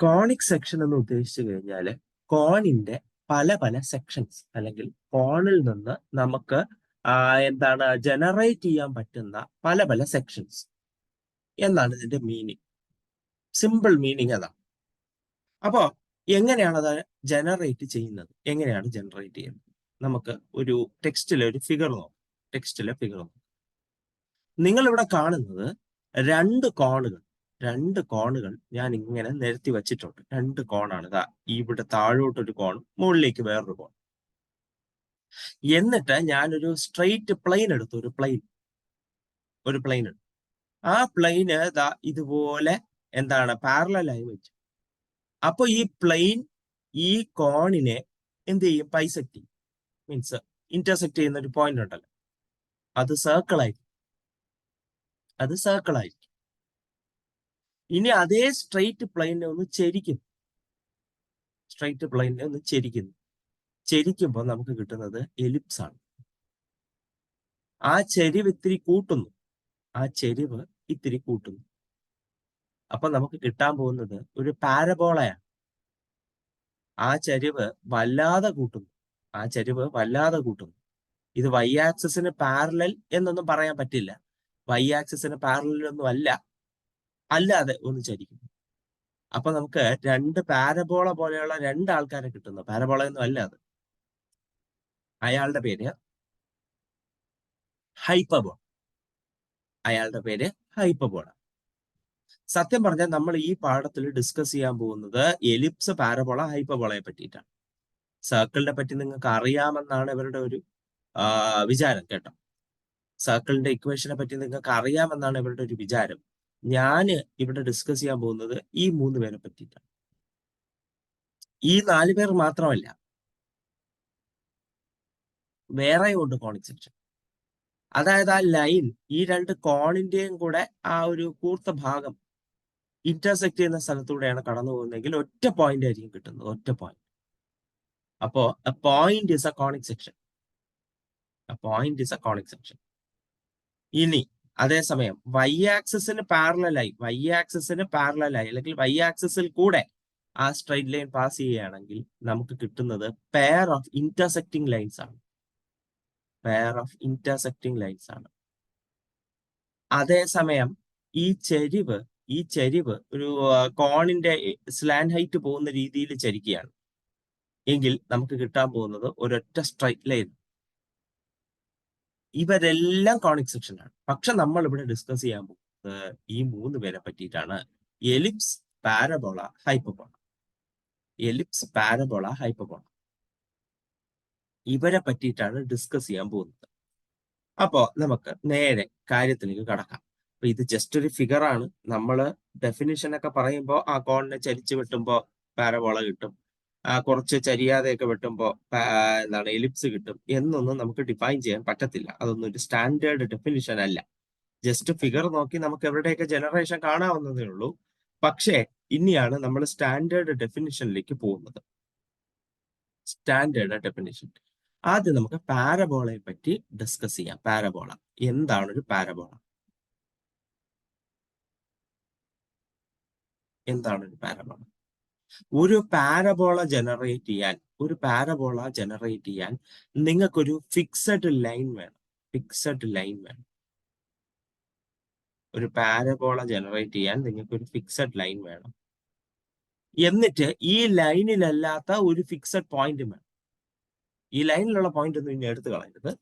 Conic section എന്ന് ഉദ്ദേശിച്ചു കഴിഞ്ഞാൽ കോണിന്റെ പല പല സെക്ഷൻസ് അല്ലെങ്കിൽ കോണിൽ നിന്ന് നമുക്ക് എന്താണ് ജനറേറ്റ് ചെയ്യാൻ പറ്റുന്ന പല പല സെക്ഷൻസ് എന്നാണ് ഇതിന്റെ മീനിങ്. സിമ്പിൾ മീനിങ് അതാണ്. അപ്പോ എങ്ങനെയാണ് അത് ജനറേറ്റ് ചെയ്യുന്നത്? എങ്ങനെയാണ് ജനറേറ്റ് ചെയ്യുന്നത്? നമുക്ക് ഒരു ടെക്സ്റ്റിലെ ഒരു ഫിഗർ നോക്കാം. നിങ്ങൾ ഇവിടെ കാണുന്നത് രണ്ട് കോണുകൾ ഞാൻ ഇങ്ങനെ നിരത്തി വെച്ചിട്ടുണ്ട്. രണ്ട് കോണാണ്. ഇതാ ഇവിടെ താഴോട്ടൊരു കോൺ, മുകളിലേക്ക് വേറൊരു കോൺ. എന്നിട്ട് ഞാനൊരു സ്ട്രെയിറ്റ് പ്ലെയിൻ എടുത്തു. ഒരു പ്ലെയിൻ എടുത്തു. ആ പ്ലെയിന് ഇതാ ഇതുപോലെ എന്താണ് പാരലലായി വെച്ചു. അപ്പൊ ഈ പ്ലെയിൻ ഈ കോണിനെ എന്ത് ചെയ്യും? ബൈസെക്ട് ചെയ്യും. മീൻസ് ഇന്റർസെക്ട് ചെയ്യുന്ന ഒരു പോയിന്റ് ഉണ്ടല്ലോ, അത് സർക്കിൾ ആയിരിക്കും. ഇനി അതേ സ്ട്രെയിറ്റ് പ്ലെയിനെ ഒന്ന് ചെരിക്കുമ്പോൾ നമുക്ക് കിട്ടുന്നത് എലിപ്സ് ആണ്. ആ ചെരിവ് ഇത്തിരി കൂട്ടുന്നു. അപ്പൊ നമുക്ക് കിട്ടാൻ പോകുന്നത് ഒരു പാരബോളയാണ്. ആ ചരിവ് വല്ലാതെ കൂട്ടുന്നു. ഇത് വൈ ആക്സിസിന് പാരലൽ എന്നൊന്നും പറയാൻ പറ്റില്ല. വൈ ആക്സിസിന് പാരലൽ ഒന്നും അല്ലാതെ ഒന്ന് ചരിക്കുന്നു. അപ്പൊ നമുക്ക് രണ്ട് പാരബോള പോലെയുള്ള രണ്ട് ആൾക്കാരെ കിട്ടുന്നു. പാരബോള ഒന്നും അല്ല അത്. അയാളുടെ പേര് ഹൈപ്പർബോള. സത്യം പറഞ്ഞാൽ നമ്മൾ ഈ പാഠത്തിൽ ഡിസ്കസ് ചെയ്യാൻ പോകുന്നത് എലിപ്സ്, പാരബോള, ഹൈപ്പർബോളയെ പറ്റിയിട്ടാണ്. സർക്കിളിനെ പറ്റി നിങ്ങൾക്ക് അറിയാമെന്നാണ് ഇവരുടെ ഒരു വിചാരം കേട്ടോ. സർക്കിളിന്റെ ഇക്വേഷനെ പറ്റി നിങ്ങൾക്ക് അറിയാമെന്നാണ് ഇവരുടെ ഒരു വിചാരം. ഞാൻ ഇവിടെ ഡിസ്കസ് ചെയ്യാൻ പോകുന്നത് ഈ 3 പേരെ പറ്റിയിട്ടാണ്. ഈ 4 പേർ മാത്രമല്ല, വേറെയും ഉണ്ട് കോണിക് സെക്ഷൻ. അതായത് ആ ലൈൻ, ഈ രണ്ട് കോണിന്റെയും കൂടെ ആ ഒരു കൂർത്ത ഭാഗം ഇന്റർസെക്ട് ചെയ്യുന്ന സ്ഥലത്തൂടെയാണ് കടന്നു പോകുന്നതെങ്കിൽ ഒറ്റ പോയിന്റ് ആയിരിക്കും കിട്ടുന്നത്. ഒറ്റ പോയിന്റ്. അപ്പോ A point is A conic section. ഇനി അതേസമയം വൈ ആക്സിസിന് പാരലലായി അല്ലെങ്കിൽ വൈ ആക്സിസിൽ കൂടെ ആ സ്ട്രെയിറ്റ് ലൈൻ പാസ് ചെയ്യുകയാണെങ്കിൽ നമുക്ക് കിട്ടുന്നത് പെയർ ഓഫ് ഇന്റർസെക്റ്റിംഗ് ലൈൻസ് ആണ്. അതേസമയം ഈ ചെരിവ് ഒരു കോണിന്റെ സ്ലാൻഡ് ഹൈറ്റ് പോകുന്ന രീതിയിൽ ചരിക്കുകയാണ് എങ്കിൽ നമുക്ക് കിട്ടാൻ പോകുന്നത് ഒരൊറ്റ സ്ട്രൈറ്റ് ലൈൻ. ഇവരെല്ലാം കോണിക് സെക്ഷൻ ആണ്. പക്ഷെ നമ്മൾ ഇവിടെ ഡിസ്കസ് ചെയ്യാൻ പോകുന്നത് ഈ 3 പേരെ പറ്റിയിട്ടാണ്. Ellipse, parabola, hyperbola. ഇവരെ പറ്റിയിട്ടാണ് ഡിസ്കസ് ചെയ്യാൻ പോകുന്നത്. അപ്പോ നമുക്ക് നേരെ കാര്യത്തിലേക്ക് കടക്കാം. അപ്പൊ ഇത് ജസ്റ്റ് ഒരു ഫിഗർ ആണ്. നമ്മൾ ഡെഫിനിഷൻ ഒക്കെ പറയുമ്പോൾ ആ കോണിനെ ചരിച്ച് വെട്ടുമ്പോൾ പാരബോള കിട്ടും, കുറച്ച് ചരിയാതെയൊക്കെ വെട്ടുമ്പോൾ എലിപ്സ് കിട്ടും എന്നൊന്നും നമുക്ക് ഡിഫൈൻ ചെയ്യാൻ പറ്റത്തില്ല. അതൊന്നും ഒരു സ്റ്റാൻഡേർഡ് ഡെഫിനിഷൻ അല്ല. ജസ്റ്റ് ഫിഗർ നോക്കി നമുക്ക് എവിടെയൊക്കെ ജനറേഷൻ കാണാവുന്നതേ ഉള്ളൂ. പക്ഷേ ഇനിയാണ് നമ്മൾ സ്റ്റാൻഡേർഡ് ഡെഫിനിഷനിലേക്ക് പോകുന്നത്. ആദ്യം നമുക്ക് പാരബോളയെ പറ്റി ഡിസ്കസ് ചെയ്യാം. പാരബോള എന്താണ്? ഒരു പാരബോള ഒരു പാരബോള ജനറേറ്റ് ചെയ്യാൻ നിങ്ങൾക്കൊരു ഫിക്സഡ് ലൈൻ വേണം. ഒരു പാരബോള ജനറേറ്റ് ചെയ്യാൻ നിങ്ങൾക്ക് ഒരു ഫിക്സഡ് ലൈൻ വേണം. എന്നിട്ട് ഈ ലൈനിലല്ലാത്ത ഒരു ഫിക്സഡ് പോയിന്റ് വേണം. ഈ ലൈനിലുള്ള പോയിന്റ് ഒന്നും ഇനി എടുത്തു കളയരുത്.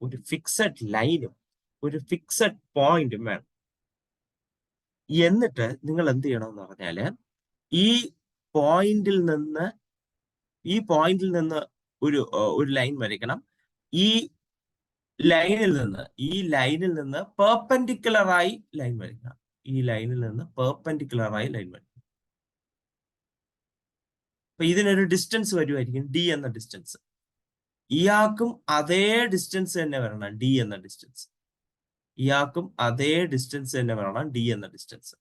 ഒരു ഫിക്സഡ് ലൈനും ഒരു ഫിക്സഡ് പോയിന്റും വേണം. എന്നിട്ട് നിങ്ങൾ എന്ത് ചെയ്യണമെന്ന് പറഞ്ഞാല് ഈ പോയിന്റിൽ നിന്ന് ഒരു ലൈൻ വരയ്ക്കണം. ഈ ലൈനിൽ നിന്ന് പെർപെൻഡിക്കുലറായി ലൈൻ വരയ്ക്കണം. അപ്പൊ ഇതിനൊരു ഡിസ്റ്റൻസ് വരുമായിരിക്കും, ഡി എന്ന ഡിസ്റ്റൻസ്. ഇയാൾക്കും അതേ ഡിസ്റ്റൻസ് തന്നെ വരണം, ഡി എന്ന ഡിസ്റ്റൻസ്.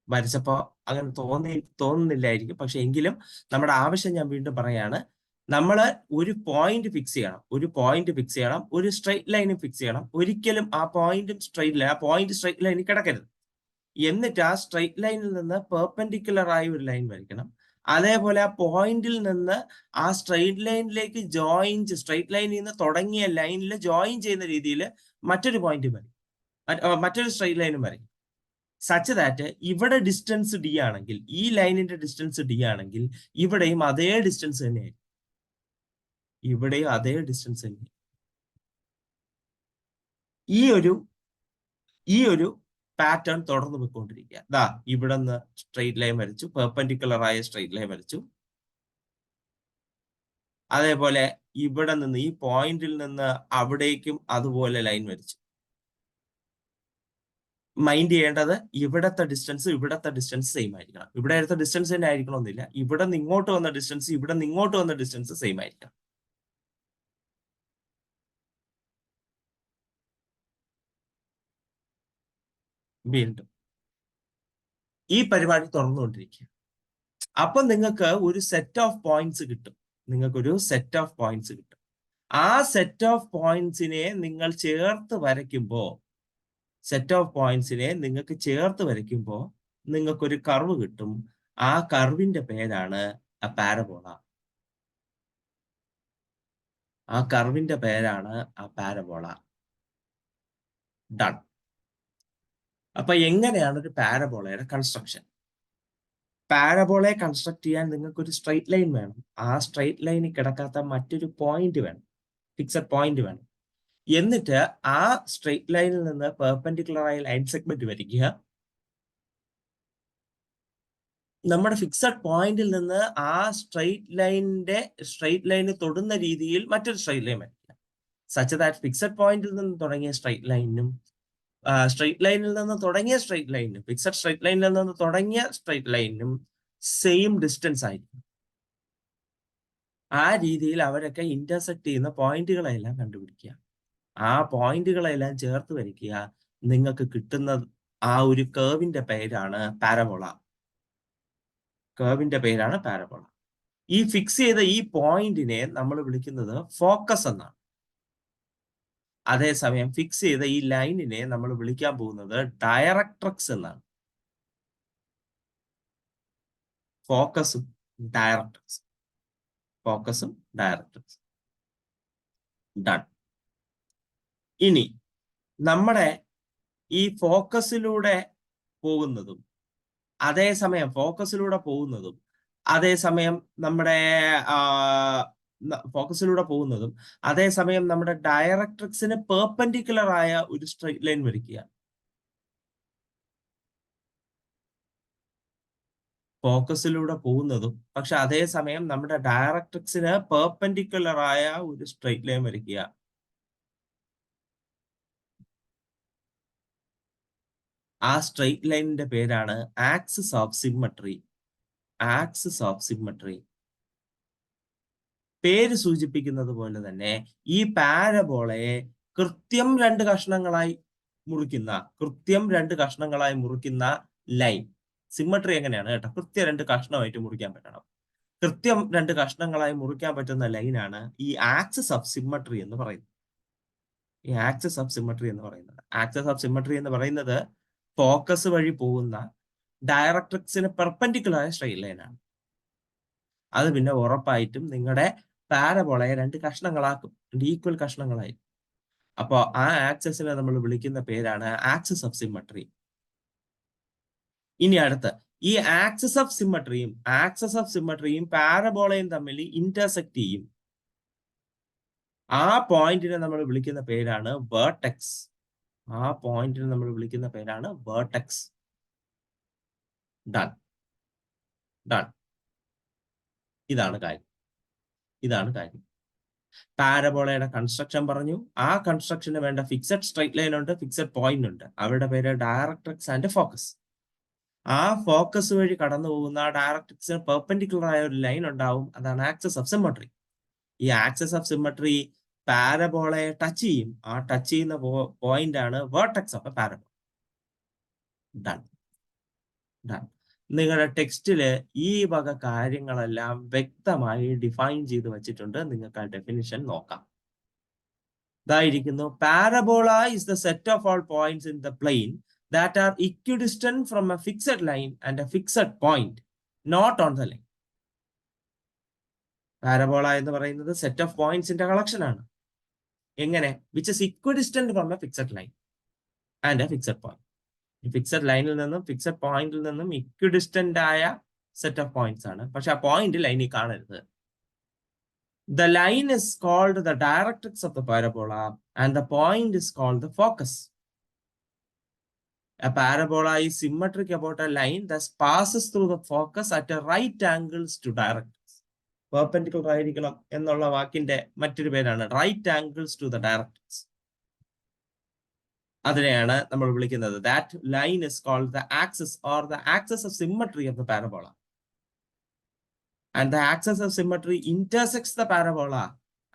വരച്ചപ്പോ അങ്ങനെ തോന്നുന്നില്ലായിരിക്കും. പക്ഷെ എങ്കിലും നമ്മുടെ ആവശ്യം ഞാൻ വീണ്ടും പറയാണ്. നമ്മൾ ഒരു പോയിന്റ് ഫിക്സ് ചെയ്യണം, ഒരു സ്ട്രെയിറ്റ് ലൈനും ഫിക്സ് ചെയ്യണം. ഒരിക്കലും ആ പോയിന്റും സ്ട്രെയിറ്റ് ലൈനിൽ കിടക്കരുത്. എന്നിട്ട് ആ സ്ട്രെയിറ്റ് ലൈനിൽ നിന്ന് പെർപെൻഡിക്കുലർ ആയി ഒരു ലൈൻ വരയ്ക്കണം. അതേപോലെ ആ പോയിന്റിൽ നിന്ന് ആ സ്ട്രെയിറ്റ് ലൈനിലേക്ക് സ്ട്രെയിറ്റ് ലൈനിൽ നിന്ന് തുടങ്ങിയ ലൈനിൽ ജോയിൻ ചെയ്യുന്ന രീതിയിൽ മറ്റൊരു പോയിന്റ് മറ്റൊരു സ്ട്രെയിറ്റ് ലൈനും വരയ്ക്കും. സച്ച് ദാറ്റ് ഇവിടെ ഡിസ്റ്റൻസ് ഡി ആണെങ്കിൽ, ഈ ലൈനിന്റെ ഡിസ്റ്റൻസ് ഡി ആണെങ്കിൽ, ഇവിടെയും അതേ ഡിസ്റ്റൻസ് തന്നെയായിരിക്കും. ഈ ഒരു പാറ്റേൺ തുടർന്ന് പോയിക്കൊണ്ടിരിക്കുക. ദാ ഇവിടെ നിന്ന് സ്ട്രെയിറ്റ് ലൈൻ വരച്ചു, പെർപെൻഡിക്കുലർ ആയ സ്ട്രെയിറ്റ് ലൈൻ വരച്ചു. അതേപോലെ ഇവിടെ നിന്ന് ഈ പോയിന്റിൽ നിന്ന് അവിടേക്കും അതുപോലെ ലൈൻ വരച്ചു. മൈൻഡ് ചെയ്യേണ്ടത് ഇവിടത്തെ ഡിസ്റ്റൻസ് സെയിം ആയിരിക്കണം. ഇവിടെ എടുത്ത ഡിസ്റ്റൻസ് തന്നെ ആയിരിക്കണമെന്നില്ല. ഇവിടെ നിന്ന് ഇങ്ങോട്ട് വന്ന ഡിസ്റ്റൻസ് സെയിം ആയിരിക്കണം. വീണ്ടും ഈ പരിപാടി തുറന്നുകൊണ്ടിരിക്കുക. അപ്പൊ നിങ്ങൾക്ക് ഒരു സെറ്റ് ഓഫ് പോയിന്റ്സ് കിട്ടും. ആ സെറ്റ് ഓഫ് പോയിന്റ്സിനെ നിങ്ങൾ ചേർത്ത് വരയ്ക്കുമ്പോൾ നിങ്ങൾക്കൊരു കർവ് കിട്ടും. ആ കർവിന്റെ പേരാണ് പാരബോള. ഡൺ. അപ്പൊ എങ്ങനെയാണ് ഒരു പാരബോളയുടെ കൺസ്ട്രക്ഷൻ? പാരബോളയെ കൺസ്ട്രക്ട് ചെയ്യാൻ നിങ്ങൾക്ക് ഒരു സ്ട്രെയിറ്റ് ലൈൻ വേണം. ആ സ്ട്രെയിറ്റ് ലൈനിൽ കിടക്കാത്ത മറ്റൊരു പോയിന്റ് വേണം, ഫിക്സഡ് പോയിന്റ് വേണം. എന്നിട്ട് ആ സ്ട്രെയിറ്റ് ലൈനിൽ നിന്ന് പെർപെൻഡിക്കുലർ ആയ ലൈൻ സെഗ്മെന്റ് വരയ്ക്കുക. നമ്മുടെ ഫിക്സഡ് പോയിന്റിൽ നിന്ന് ആ സ്ട്രെയിറ്റ് ലൈന് തൊടുന്ന രീതിയിൽ മറ്റൊരു സ്ട്രെയിറ്റ് ലൈൻ വരയ്ക്കുക. സച്ച് ദാറ്റ് ഫിക്സഡ് പോയിന്റിൽ നിന്ന് തുടങ്ങിയ സ്ട്രെയിറ്റ് ലൈനിനും സ്ട്രെയിറ്റ് ലൈനിൽ നിന്ന് തുടങ്ങിയ സ്ട്രെയിറ്റ് ലൈനിനും ഫിക്സഡ് സ്ട്രെയിറ്റ് ലൈനിൽ നിന്ന് തുടങ്ങിയ സ്ട്രെയിറ്റ് ലൈനിനും സെയിം ഡിസ്റ്റൻസ് ആയിരിക്കും. ആ രീതിയിൽ അവരൊക്കെ ഇന്റർസെക്ട് ചെയ്യുന്ന പോയിന്റുകളെല്ലാം കണ്ടുപിടിക്കുക. ആ പോയിന്റുകളെല്ലാം ചേർത്ത് വരയ്ക്കുക. നിങ്ങൾക്ക് കിട്ടുന്ന ആ ഒരു കേർവിന്റെ പേരാണ് പാരബോള. ഈ ഫിക്സ് ചെയ്ത ഈ പോയിന്റിനെ നമ്മൾ വിളിക്കുന്നത് ഫോക്കസ് എന്നാണ്. അതേസമയം ഫിക്സ് ചെയ്ത ഈ ലൈനിനെ നമ്മൾ വിളിക്കാൻ പോകുന്നത് ഡയറക്ട്രിക്സ് എന്നാണ്. ഫോക്കസും ഡയറക്ട്രിക്സ്. ഡൺ. ഇനി നമ്മുടെ ഈ ഫോക്കസിലൂടെ പോകുന്നതും അതേസമയം നമ്മുടെ ഡയറക്ട്രിക്സിന് പെർപെൻഡിക്കുലർ ആയ ഒരു സ്ട്രെയിറ്റ് ലൈൻ വരയ്ക്കുക. പക്ഷെ അതേസമയം നമ്മുടെ ഡയറക്ട്രിക്സിന് പെർപെൻഡിക്കുലർ ആയ ഒരു സ്ട്രെയിറ്റ് ലൈൻ വരയ്ക്കുക. ആ സ്ട്രെയിറ്റ് ലൈനിന്റെ പേരാണ് ആക്സിസ് ഓഫ് സിമ്മട്രി. പേര് സൂചിപ്പിക്കുന്നത് പോലെ തന്നെ ഈ പാരബോളയെ കൃത്യം രണ്ട് കഷ്ണങ്ങളായി മുറിക്കുന്ന ലൈൻ. സിമ്മട്രി എങ്ങനെയാണ് കേട്ടോ, കൃത്യം രണ്ട് കഷ്ണമായിട്ട് മുറിക്കാൻ പറ്റണം. കൃത്യം രണ്ട് കഷ്ണങ്ങളായി മുറിക്കാൻ പറ്റുന്ന ലൈനാണ് ഈ ആക്സിസ് ഓഫ് സിമ്മട്രി എന്ന് പറയുന്നത്. ആക്സിസ് ഓഫ് സിമ്മട്രി എന്ന് പറയുന്നത് ഫോക്കസ് വഴി പോകുന്ന ഡയറക്ട്രിക്സിന് പെർപെൻഡിക്കുലർ ആയ സ്ട്രെയിറ്റ് ലൈനാണ്. അത് പിന്നെ ഉറപ്പായിട്ടും നിങ്ങളുടെ പാരബോളയെ രണ്ട് കഷ്ണങ്ങളാക്കും, ഈക്വൽ കഷ്ണങ്ങളായി. അപ്പോ ആ ആക്സിസിനെ നമ്മൾ വിളിക്കുന്ന പേരാണ് ആക്സിസ് ഓഫ് സിമ്മട്രി. ഇനി അടുത്ത് ഈ ആക്സിസ് ഓഫ് സിമ്മട്രിയും പാരബോളയും തമ്മിൽ ഇന്റർസെക്ട് ചെയ്യും. ആ പോയിന്റിനെ നമ്മൾ വിളിക്കുന്ന പേരാണ് വെർട്ടെക്സ്. ഡൺ. ഇതാണ് കാര്യം. പാരബോളയുടെ കൺസ്ട്രക്ഷൻ പറഞ്ഞു. ആ കൺസ്ട്രക്ഷന് വേണ്ട ഫിക്സഡ് സ്ട്രെയിറ്റ് ലൈൻ ഉണ്ട്, ഫിക്സഡ് പോയിന്റ് ഉണ്ട്. അവരുടെ പേര് ഡയറക്ട്രിക്സ് ആൻഡ് ഫോക്കസ്. ആ ഫോക്കസ് വഴി കടന്നു പോകുന്ന ഡയറക്ട്രിക്സിന് പെർപെൻഡിക്കുലർ ആയ ഒരു ലൈൻ ഉണ്ടാവും. അതാണ് ആക്സിസ് ഓഫ് സിമ്മട്രി. ഈ ആക്സിസ് ഓഫ് സിമ്മട്രി പാരബോളയെ ടച്ച് ചെയ്യും. ആ ടച്ച് ചെയ്യുന്ന പോയിന്റ് ആണ് vertex of A parabola. Done. നിങ്ങളുടെ ടെക്സ്റ്റില് ഈ വക കാര്യങ്ങളെല്ലാം വ്യക്തമായി ഡിഫൈൻ ചെയ്ത് വെച്ചിട്ടുണ്ട്. നിങ്ങൾക്ക് ആ ഡെഫിനിഷൻ നോക്കാം. ഇതായിരിക്കുന്നു, parabola is the set of all points in the plane that are equidistant from a fixed line and a fixed point not on the line. Parabola എന്ന് പറയുന്നത് സെറ്റ് ഓഫ് പോയിന്റ്സിന്റെ കളക്ഷൻ ആണ്. എങ്ങനെ? Which is equidistant from a fixed line and a fixed point. Fixed ലൈനിൽ നിന്നും fixed പോയിന്റിൽ നിന്നും equidistant ആയ സെറ്റ് ഓഫ് പോയിന്റ്സ് ആണ്. പക്ഷെ ആ പോയിന്റ് ലൈനിൽ കാണരുത്. The line is called the directrix of the parabola and the point is called the focus. A parabola is symmetric about a line that passes through the focus at a right angles to directrix. Perpendicular ആയിരിക്കണം എന്നുള്ള വാക്കിന്റെ മറ്റൊരു പേരാണ് right angles to the directrix. അതിനെയാണ് നമ്മൾ വിളിക്കുന്നത്. That line is called the axis or the axis of symmetry of the parabola. And the axis of symmetry intersects the parabola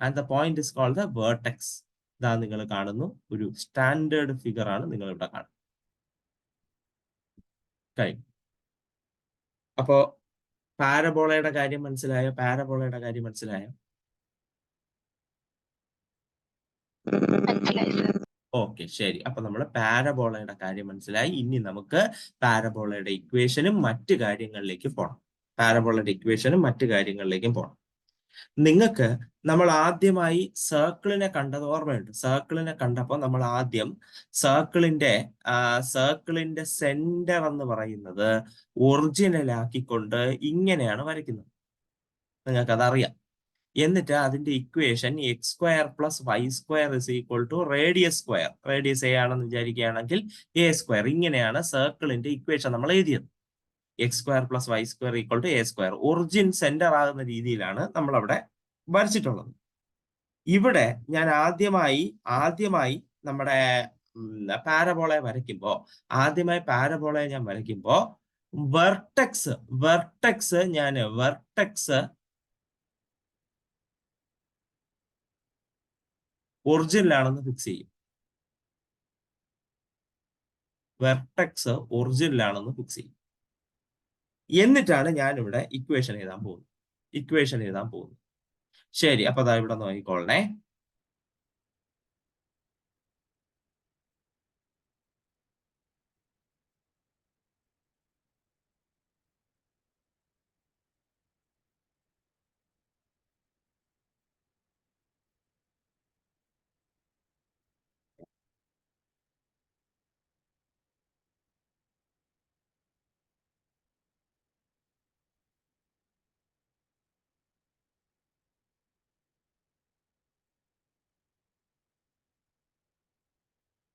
and the point is called the vertex. ഇതാ നിങ്ങൾ കാണുന്നു, ഒരു standard figure ആണ് നിങ്ങൾ ഇവിടെ കാണുന്നത്. കഴിഞ്ഞു. അപ്പോ പാരബോളയുടെ കാര്യം മനസ്സിലായോ? പാരബോളയുടെ കാര്യം മനസ്സിലായോ? ഓക്കെ, ശരി. അപ്പൊ നമ്മൾ പാരബോളയുടെ കാര്യം മനസ്സിലായി. ഇനി നമുക്ക് പാരബോളയുടെ ഇക്വേഷനും മറ്റു കാര്യങ്ങളിലേക്കും പോകണം. പാരബോളയുടെ ഇക്വേഷനും മറ്റു കാര്യങ്ങളിലേക്കും പോകണം. നിങ്ങൾക്ക് നമ്മൾ ആദ്യമായി സർക്കിളിനെ കണ്ടത് ഓർമ്മയുണ്ട്. സർക്കിളിനെ കണ്ടപ്പോൾ നമ്മൾ ആദ്യം സർക്കിളിന്റെ സെന്റർ എന്ന് പറയുന്നത് ഒറിജിനൽ ആക്കിക്കൊണ്ട് ഇങ്ങനെയാണ് വരയ്ക്കുന്നത്. നിങ്ങൾക്കതറിയാം. എന്നിട്ട് അതിന്റെ equation x square plus y square is equal to radius square. Radius a ആണെന്ന് വിചാരിക്കുകയാണെങ്കിൽ എ സ്ക്വയർ. ഇങ്ങനെയാണ് സർക്കിളിന്റെ ഇക്വേഷൻ നമ്മൾ എഴുതിയത്. X square plus y square equal to a square. Origin centre ആകുന്ന രീതിയിലാണ് നമ്മൾ അവിടെ വരച്ചിട്ടുള്ളത്. ഇവിടെ ഞാൻ ആദ്യമായി നമ്മുടെ പാരബോളയെ ഞാൻ വരയ്ക്കുമ്പോ വെർട്ടെക്സ് ഒറിജിനലാണെന്ന് ഫിക്സ് ചെയ്യും. എന്നിട്ടാണ് ഞാൻ ഇവിടെ ഇക്വേഷൻ എഴുതാൻ പോകുന്നത്. ശരി, അപ്പൊ അതാ ഇവിടെ നോക്കിക്കോളണേ.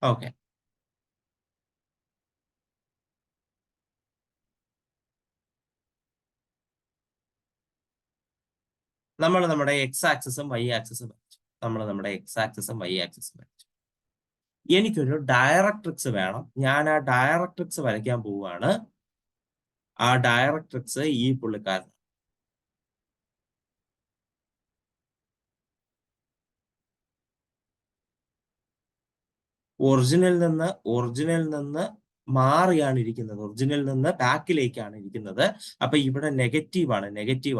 ഓക്കെ, നമ്മൾ നമ്മുടെ എക്സ് ആക്സിസും വൈ ആക്സിസും വരച്ചു. എനിക്കൊരു ഡയറക്ട്രിക്സ് വേണം. ഞാൻ ആ ഡയറക്ട്രിക്സ് വരയ്ക്കാൻ പോവുകയാണ്. ആ ഡയറക്ട്രിക്സ് ഈ പുള്ളിക്കാരൻ. ഒറിജിനിൽ നിന്ന് മാറിയാണ് ഇരിക്കുന്നത്. ഒറിജിനിൽ നിന്ന് ബാക്കിലേക്കാണ് ഇരിക്കുന്നത്. അപ്പൊ ഇവിടെ നെഗറ്റീവ്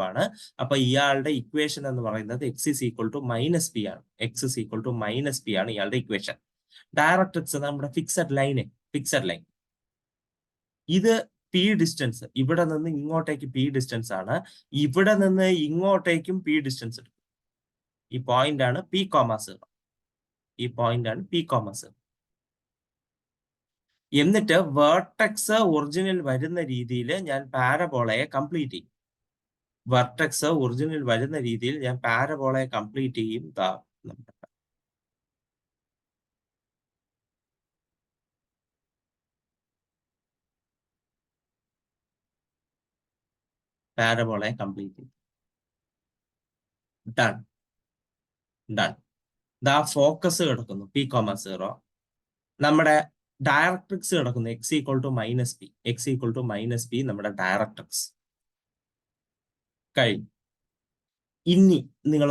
ആണ്. അപ്പൊ ഇയാളുടെ ഇക്വേഷൻ എന്ന് പറയുന്നത് x is equal to minus p ആണ്. ഇയാളുടെ ഇക്വേഷൻ. ഡയറക്ട്രിക്സ് നമ്മുടെ ഫിക്സഡ് ലൈൻ. ഇത് പി ഡിസ്റ്റൻസ്. ഇവിടെ നിന്ന് ഇങ്ങോട്ടേക്ക് പി ഡിസ്റ്റൻസ് ആണ്. ഇവിടെ നിന്ന് ഇങ്ങോട്ടേക്കും പി ഡിസ്റ്റൻസ് എടുക്കും. ഈ പോയിന്റ് ആണ് പി കോമ 0. എന്നിട്ട് വെർട്ടെക്സ് ഒറിജിനൽ വരുന്ന രീതിയിൽ ഞാൻ പാരബോളയെ കംപ്ലീറ്റ് ചെയ്യും. പാരബോളയെ കംപ്ലീറ്റ് ചെയ്യും. ഡൺ. ദാ ഫോക്കസ് കിടക്കുന്നു പി കോമ 0. നമ്മുടെ ഡയറക്ട്രിക്സ് കിടക്കുന്നു x equal to minus p. നമ്മുടെ ഡയറക്ട്രിക്സ് കഴിഞ്ഞു. ഇനി നിങ്ങൾ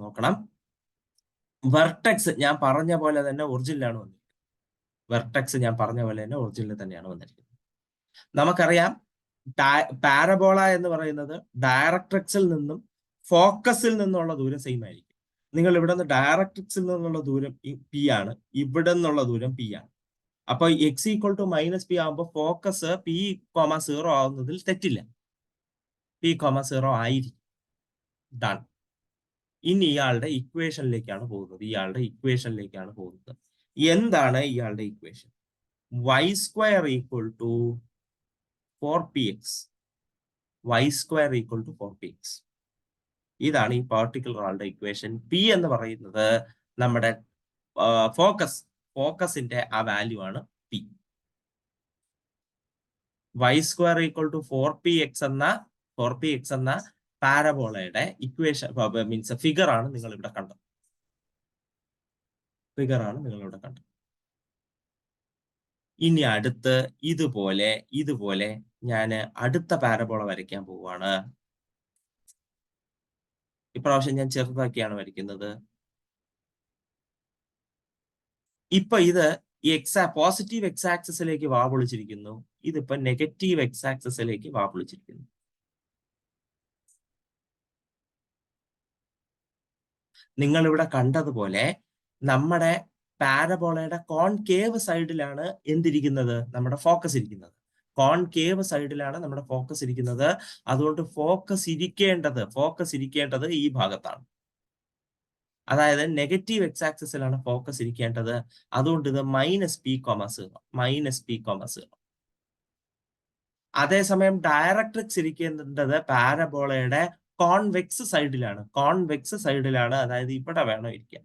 നോക്കണം. വെർട്ടെക്സ് ഞാൻ പറഞ്ഞ പോലെ തന്നെ ഒറിജിനലാണ് വന്നിരിക്കുന്നത്. നമുക്കറിയാം പാരബോള എന്ന് പറയുന്നത് ഡയറക്ട്രിക്സിൽ നിന്നും ഫോക്കസിൽ നിന്നുള്ള ദൂരം സെയിം ആയിരിക്കും. നിങ്ങൾ ഇവിടെ നിന്ന് ഡയറക്ട്രിക്സിൽ നിന്നുള്ള ദൂരം പി ആണ്, ഇവിടെ നിന്നുള്ള ദൂരം പി ആണ്. അപ്പൊ x equal to minus p ആകുമ്പോൾ ഫോക്കസ് പി കോമ 0 ആവുന്നതിൽ തെറ്റില്ല. പി കോമ 0 ആയിരിക്കും. ഡൺ. ഇനി ഇയാളുടെ ഇക്വേഷനിലേക്കാണ് പോകുന്നത്. എന്താണ് ഇയാളുടെ equation? y² equal to 4px. ഇതാണ് ഈ പർട്ടിക്കുലർ ആളുടെ ഇക്വേഷൻ. പി എന്ന് പറയുന്നത് നമ്മുടെ ഫോക്കസിന്റെ ആ വാല്യൂ ആണ് P. y² equal to 4px എന്ന പാരബോളയുടെ ഇക്വേഷൻ മീൻസ് ഫിഗർ ആണ് നിങ്ങൾ ഇവിടെ കണ്ടത്. ഇനി അടുത്ത് ഇതുപോലെ ഞാൻ അടുത്ത പാരബോള വരയ്ക്കാൻ പോവുകയാണ്. ഇപ്രാവശ്യം ഞാൻ ചെറുതാക്കിയാണ് വരയ്ക്കുന്നത്. ഇപ്പൊ ഇത് പോസിറ്റീവ് എക്സ് ആക്സിസിലേക്ക് വാ പൊളിച്ചിരിക്കുന്നു. ഇതിപ്പോ നെഗറ്റീവ് എക്സ് ആക്സിസിലേക്ക് വാ പൊളിച്ചിരിക്കുന്നു. നിങ്ങൾ ഇവിടെ കണ്ടതുപോലെ നമ്മുടെ പാരബോളയുടെ കോൺകേവ് സൈഡിലാണ് എന്തിരിക്കുന്നത്? നമ്മുടെ ഫോക്കസ് ഇരിക്കുന്നത്. അതുകൊണ്ട് ഫോക്കസ് ഇരിക്കേണ്ടത് ഈ ഭാഗത്താണ്. അതായത് നെഗറ്റീവ് എക്സ് ആക്സിസിലാണ് ഫോക്കസ് ഇരിക്കേണ്ടത്. അതുകൊണ്ട് ഇത് -p,0. അതേസമയം ഡയറക്ട്രിക്സ് ഇരിക്കേണ്ടത് പാരബോളയുടെ കോൺവെക്സ് സൈഡിലാണ്. അതായത് ഇവിടെ വേണം ഇരിക്കാൻ.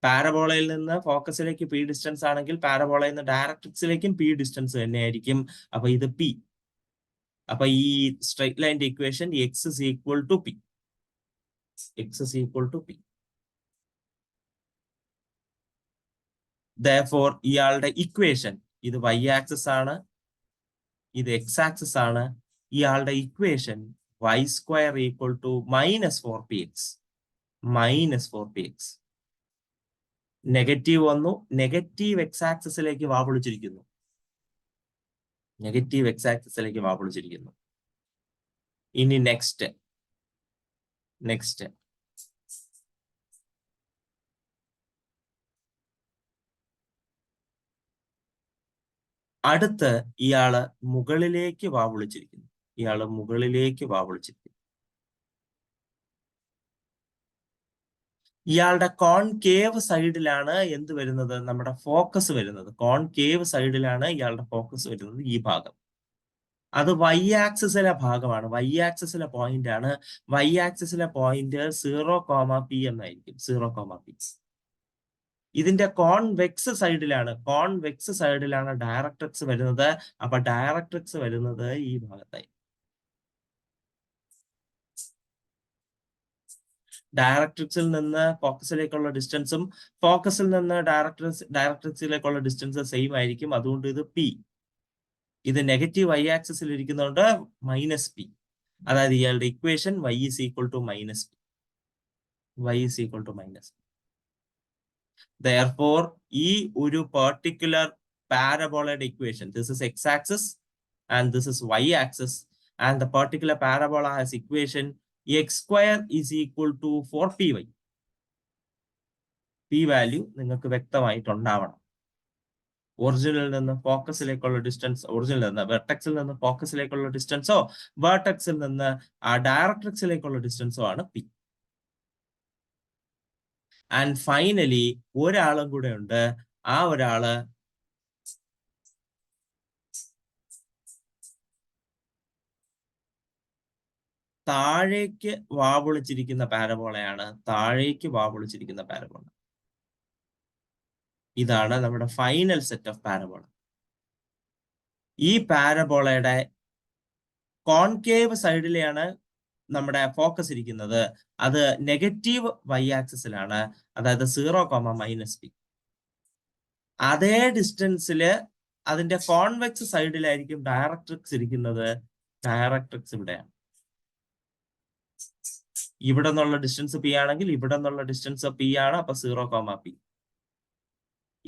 പാരബോളയിൽ നിന്ന് ഫോക്കസിലേക്ക് പി ഡിസ്റ്റൻസ് ആണെങ്കിൽ പാരബോളയിൽ നിന്ന് ഡയറക്ട്രിക്സിലേക്കും പി ഡിസ്റ്റൻസ് തന്നെയായിരിക്കും. അപ്പൊ ഇത് പി. അപ്പൊ ഈ സ്ട്രൈറ്റ് ലൈൻ്റെ equation x is equal to p. Therefore ഇയാളുടെ ഇക്വേഷൻ, ഇത് y ആക്സിസ് ആണ്, ഇത് x ആക്സിസ് ആണ്. ഇയാളുടെ equation y² equal to -4px. Negative വന്നു, നെഗറ്റീവ് എക്സ് ആക്സിസിലേക്ക് വാ പൊളിച്ചിരിക്കുന്നു. ഇനി നെക്സ്റ്റ് അടുത്ത് ഇയാള് മുകളിലേക്ക് വാ പൊളിച്ചിരിക്കുന്നു. ഇയാളുടെ കോൺകേവ് സൈഡിലാണ് എന്ത് വരുന്നത്? നമ്മുടെ ഫോക്കസ് വരുന്നത്. ഇയാളുടെ ഫോക്കസ് വരുന്നത് ഈ ഭാഗം. അത് y ആക്സിസിലെ ഭാഗമാണ്. പോയിന്റ് ആണ്. y ആക്സിസിലെ പോയിന്റ് 0,p എന്നായിരിക്കും. 0,p. ഇതിന്റെ കോൺവെക്സ് സൈഡിലാണ് ഡയറക്ട്രിക്സ് വരുന്നത്. അപ്പൊ ഡയറക്ട്രിക്സ് വരുന്നത് ഈ ഭാഗത്തായി. ഡയറക്ട്രിക്സിൽ നിന്ന് ഫോക്കസിലേക്കുള്ള ഡിസ്റ്റൻസും ഫോക്കസിൽ നിന്ന് ഡയറക്ട്രിക്സിലേക്കുള്ള ഡിസ്റ്റൻസ് സെയിം ആയിരിക്കും. അതുകൊണ്ട് ഇത് പി. ഇത് നെഗറ്റീവ് y ആക്സിസിൽ ഇരിക്കുന്നതുകൊണ്ട് -p. അതായത് ഇയാളുടെ ഇക്വേഷൻ y is equal to -p. Therefore ഈ ഒരു പർട്ടിക്കുലർ പാരബോളയുടെ equation, this is x axis and this is y axis, and the particular parabola has equation x² is equal to 4py. p value നിങ്ങൾക്ക് വ്യക്തമായിട്ടുണ്ടാവണം. ഒറിജിനിൽ നിന്ന് ഫോക്കസിലേക്കുള്ള distance, വെർട്ടെക്സിൽ നിന്ന് ഫോക്കസിലേക്കുള്ള ഡിസ്റ്റൻസോ വെർട്ടെക്സിൽ നിന്ന് ഡയറക്ട്രിക്സിലേക്കുള്ള ഡിസ്റ്റൻസോ ആണ് P. And finally ഒരാളും കൂടെ ഉണ്ട്. ആ ഒരാള് താഴേക്ക് വാപൊളിച്ചിരിക്കുന്ന പാരബോളയാണ്. ഇതാണ് നമ്മുടെ ഫൈനൽ സെറ്റ് ഓഫ് പാരബോള. ഈ പാരബോളയുടെ കോൺകേവ് സൈഡിലെയാണ് നമ്മുടെ ഫോക്കസ് ഇരിക്കുന്നത്. അത് നെഗറ്റീവ് y ആക്സിസിലാണ്, അതായത് 0,-p. അതേ ഡിസ്റ്റൻസില് അതിന്റെ കോൺവെക്സ് സൈഡിലായിരിക്കും ഡയറക്ട്രിക്സ് ഇരിക്കുന്നത്. ഡയറക്ട്രിക്സ് ഇവിടെയാണ്. ഇവിടെ നിന്നുള്ള ഡിസ്റ്റൻസ് p ആണെങ്കിൽ ഇവിടെ നിന്നുള്ള ഡിസ്റ്റൻസ് p ആണ്. അപ്പൊ 0,p.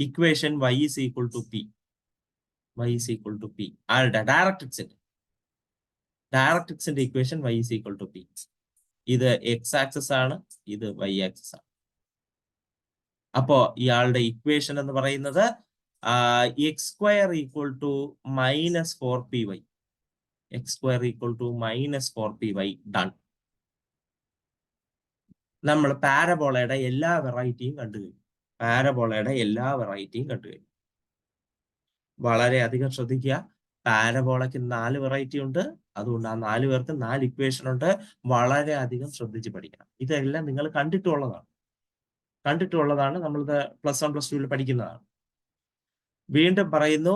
Equation y is equal to p. y is equal to p. ആരുടെ? ഡയറക്ട്രിക്സിന്റെ equation y is equal to p. ഇത് x ആക്സിസ് ആണ്, ഇത് y ആക്സിസ് ആണ്. അപ്പോ ഇയാളുടെ ഇക്വേഷൻ എന്ന് പറയുന്നത് x square equal to -4py. X square equal to -4py. Done. നമ്മൾ പാരബോളയുടെ എല്ലാ വെറൈറ്റിയും കണ്ടു കഴിഞ്ഞു. പാരബോളയുടെ എല്ലാ വെറൈറ്റിയും കണ്ടു കഴിഞ്ഞു. വളരെ അധികം ശ്രദ്ധിക്കുക. പാരബോളയ്ക്ക് 4 വെറൈറ്റി ഉണ്ട്. അതുകൊണ്ട് ആ 4 പേർക്ക് 4 ഇക്വേഷൻ ഉണ്ട്. വളരെ അധികം ശ്രദ്ധിച്ച് പഠിക്കണം. ഇതെല്ലാം നിങ്ങൾ കണ്ടിട്ടുള്ളതാണ്. നമ്മളിത് +1 +2 പഠിക്കുന്നതാണ്. വീണ്ടും പറയുന്നു,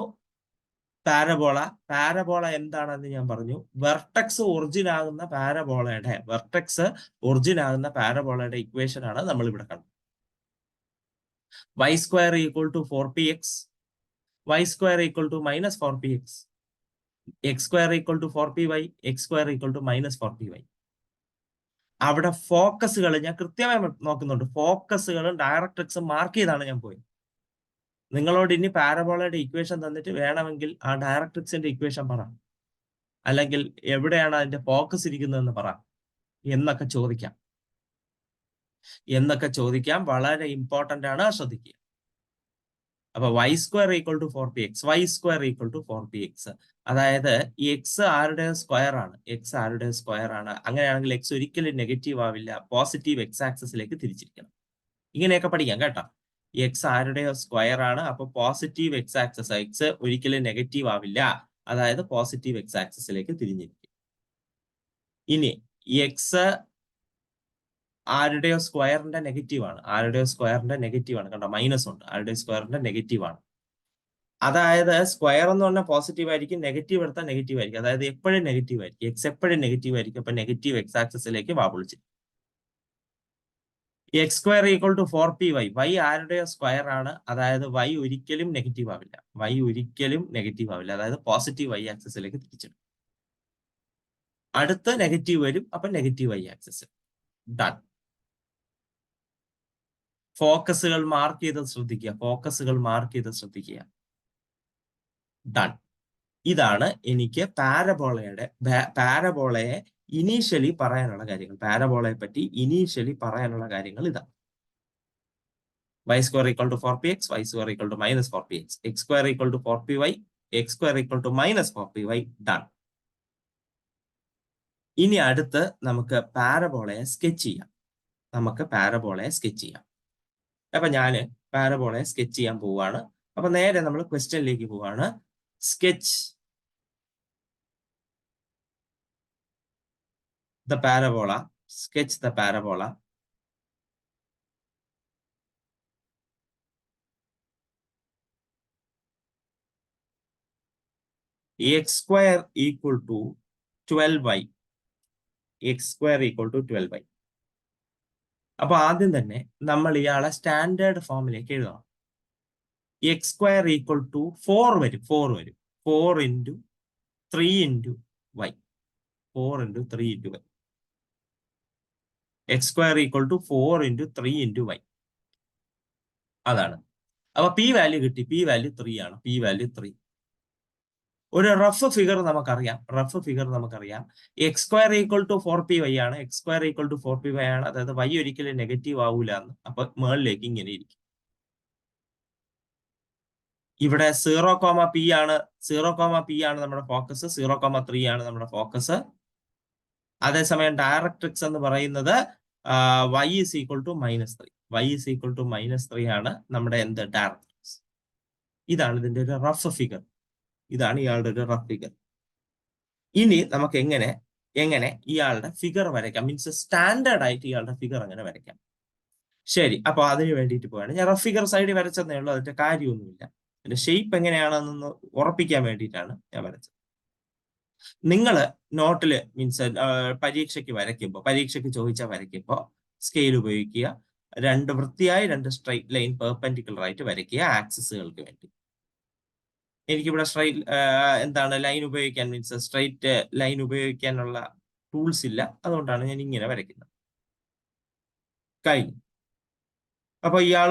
പാരബോള എന്താണെന്ന് ഞാൻ പറഞ്ഞു. വെർട്ടെക്സ് ഒറിജിൻ ആകുന്ന പാരബോളയുടെ ഇക്വേഷൻ ആണ് നമ്മൾ ഇവിടെ കണ്ടത്. y square equal to 4px, y square equal to -4px, x square equal to 4py, x square equal to -4py. അവിടെ ഫോക്കസുകൾ ഞാൻ കൃത്യമായി നോക്കുന്നുണ്ട്. ഫോക്കസുകളും ഡയറക്ട്രിക്സും മാർക്ക് ചെയ്താണ് ഞാൻ പോയത്. നിങ്ങളോട് ഇനി പാരബോളയുടെ ഇക്വേഷൻ തന്നിട്ട് വേണമെങ്കിൽ ആ ഡയറക്ട്രിക്സിന്റെ ഇക്വേഷൻ പറ, അല്ലെങ്കിൽ എവിടെയാണ് അതിന്റെ ഫോക്കസ് ഇരിക്കുന്നതെന്ന് പറ എന്നൊക്കെ ചോദിക്കാം. വളരെ ഇമ്പോർട്ടന്റ് ആണ്, ശ്രദ്ധിക്കുക. അപ്പൊ y square equal to 4px, y square equal to 4px. അതായത് ഈ എക്സ് ആരുടെ സ്ക്വയർ ആണ്. അങ്ങനെയാണെങ്കിൽ എക്സ് ഒരിക്കലും നെഗറ്റീവ് ആവില്ല. പോസിറ്റീവ് എക്സ് ആക്സിസിലേക്ക് തിരിച്ചിരിക്കണം. ഇങ്ങനെയൊക്കെ പഠിക്കാം കേട്ടോ. എക്സ് ആരുടെയോ സ്ക്വയർ ആണ്. അപ്പൊ പോസിറ്റീവ് എക്സ് ആക്സിസ്, എക്സ് ഒരിക്കലും നെഗറ്റീവ് ആവില്ല. അതായത് പോസിറ്റീവ് എക്സ് ആക്സിസിലേക്ക് തിരിഞ്ഞിരിക്കും. ഇനി എക്സ് ആരുടെയോ സ്ക്വയറിന്റെ നെഗറ്റീവ് ആണ്. കണ്ടോ, മൈനസ് ഉണ്ട്. ആരുടെയോ സ്ക്വയറിന്റെ നെഗറ്റീവ് ആണ്. അതായത് സ്ക്വയർ എന്ന് പറഞ്ഞാൽ പോസിറ്റീവ് ആയിരിക്കും, നെഗറ്റീവ് എടുത്താൽ നെഗറ്റീവ് ആയിരിക്കും. അതായത് എപ്പോഴും നെഗറ്റീവ് ആയിരിക്കും. എക്സ് എപ്പോഴും നെഗറ്റീവ് ആയിരിക്കും. അപ്പൊ നെഗറ്റീവ് എക്സ് ആക്സിസിലേക്ക് വാ x square equal to 4py. y ആരുടെയോ സ്ക്വയർ ആണ്. അതായത് y ഒരിക്കലും നെഗറ്റീവ് ആവില്ല. അതായത് പോസിറ്റീവ് y ആക്സിസിലേക്ക് തിരിച്ചിടും. അടുത്ത നെഗറ്റീവ് വരും. അപ്പൊ നെഗറ്റീവ് y ആക്സിസ്. ഡൺ. ഫോക്കസുകൾ മാർക്ക് ചെയ്ത് ശ്രദ്ധിക്കുക. ഡൺ. ഇതാണ് എനിക്ക് പാരബോളയെ ഇനീഷ്യലി പറയാനുള്ള കാര്യങ്ങൾ. പാരബോളയെ പറ്റി ഇനീഷ്യലി പറയാനുള്ള കാര്യങ്ങൾ ഇതാണ്. y square equal to 4px, y square equal to -4px, x square equal to 4py, x square equal to -4py. Done. ഇനി അടുത്ത് നമുക്ക് പാരബോളയെ സ്കെച്ച് ചെയ്യാം. അപ്പൊ ഞാന് പാരബോളയെ സ്കെച്ച് ചെയ്യാൻ പോവാണ്. അപ്പൊ നേരെ നമ്മൾ ക്വസ്റ്റ്യനിലേക്ക് പോവാണ്. Sketch the parabola. Sketch the parabola. X square equal to 12y. അപ്പൊ ആദ്യം തന്നെ നമ്മൾ ഇയാളെ സ്റ്റാൻഡേർഡ് ഫോമിലേക്ക് എഴുതണം. എക്സ് സ്ക്വയർ ഈക്വൽ ടു 4 വരും. 4 into 3 into y. X square equal to 4 into 3 into y. അതാണ്. അപ്പൊ പി വാല്യൂ കിട്ടി. പി വാല്യൂ 3 ആണ്. ഒരു റഫ് ഫിഗർ നമുക്കറിയാം. X square equal to 4py ആണ്. അതായത് y ഒരിക്കലും നെഗറ്റീവ് ആവൂല എന്ന്. അപ്പൊ മേളിലേക്ക് ഇങ്ങനെ ഇരിക്കും. ഇവിടെ 0,p ആണ്. നമ്മുടെ ഫോക്കസ്. 0,3 ആണ് നമ്മുടെ ഫോക്കസ്. അതേസമയം ഡയറക്ട്രിക്സ് എന്ന് പറയുന്നത് y is equal to -3 ആണ് നമ്മുടെ ഡയറക്ട്രിക്സ്. ഇതാണ് ഇതിന്റെ ഒരു റഫ് ഫിഗർ. ഇയാളുടെ ഒരു റഫ് ഫിഗർ. ഇനി നമുക്ക് എങ്ങനെ ഇയാളുടെ ഫിഗർ വരയ്ക്കാം, മീൻസ് സ്റ്റാൻഡേർഡ് ആയിട്ട് ഇയാളുടെ ഫിഗർ അങ്ങനെ വരയ്ക്കാം. ശരി, അപ്പൊ അതിന് വേണ്ടിയിട്ട് പോവാണ്. ഞാൻ റഫ് ഫിഗർ സൈഡിൽ വരച്ചതേ ഉള്ളൂ. അതിന്റെ കാര്യമൊന്നുമില്ല. അതിന്റെ ഷേപ്പ് എങ്ങനെയാണെന്നൊന്ന് ഉറപ്പിക്കാൻ വേണ്ടിയിട്ടാണ് ഞാൻ വരച്ചത്. നിങ്ങൾ നോട്ടില് മീൻസ് പരീക്ഷയ്ക്ക് ചോദിച്ചാൽ വരയ്ക്കുമ്പോൾ സ്കെയിൽ ഉപയോഗിക്കുക. വൃത്തിയായി 2 സ്ട്രൈറ്റ് ലൈൻ പെർപെൻഡിക്കുലർ ആയിട്ട് വരയ്ക്കുക ആക്സിസുകൾക്ക് വേണ്ടി. എനിക്കിവിടെ ലൈൻ ഉപയോഗിക്കാൻ, മീൻസ് സ്ട്രൈറ്റ് ലൈൻ ഉപയോഗിക്കാനുള്ള ടൂൾസ് ഇല്ല. അതുകൊണ്ടാണ് ഞാൻ ഇങ്ങനെ വരയ്ക്കുന്നത്. കഴിഞ്ഞു. അപ്പൊ ഇയാൾ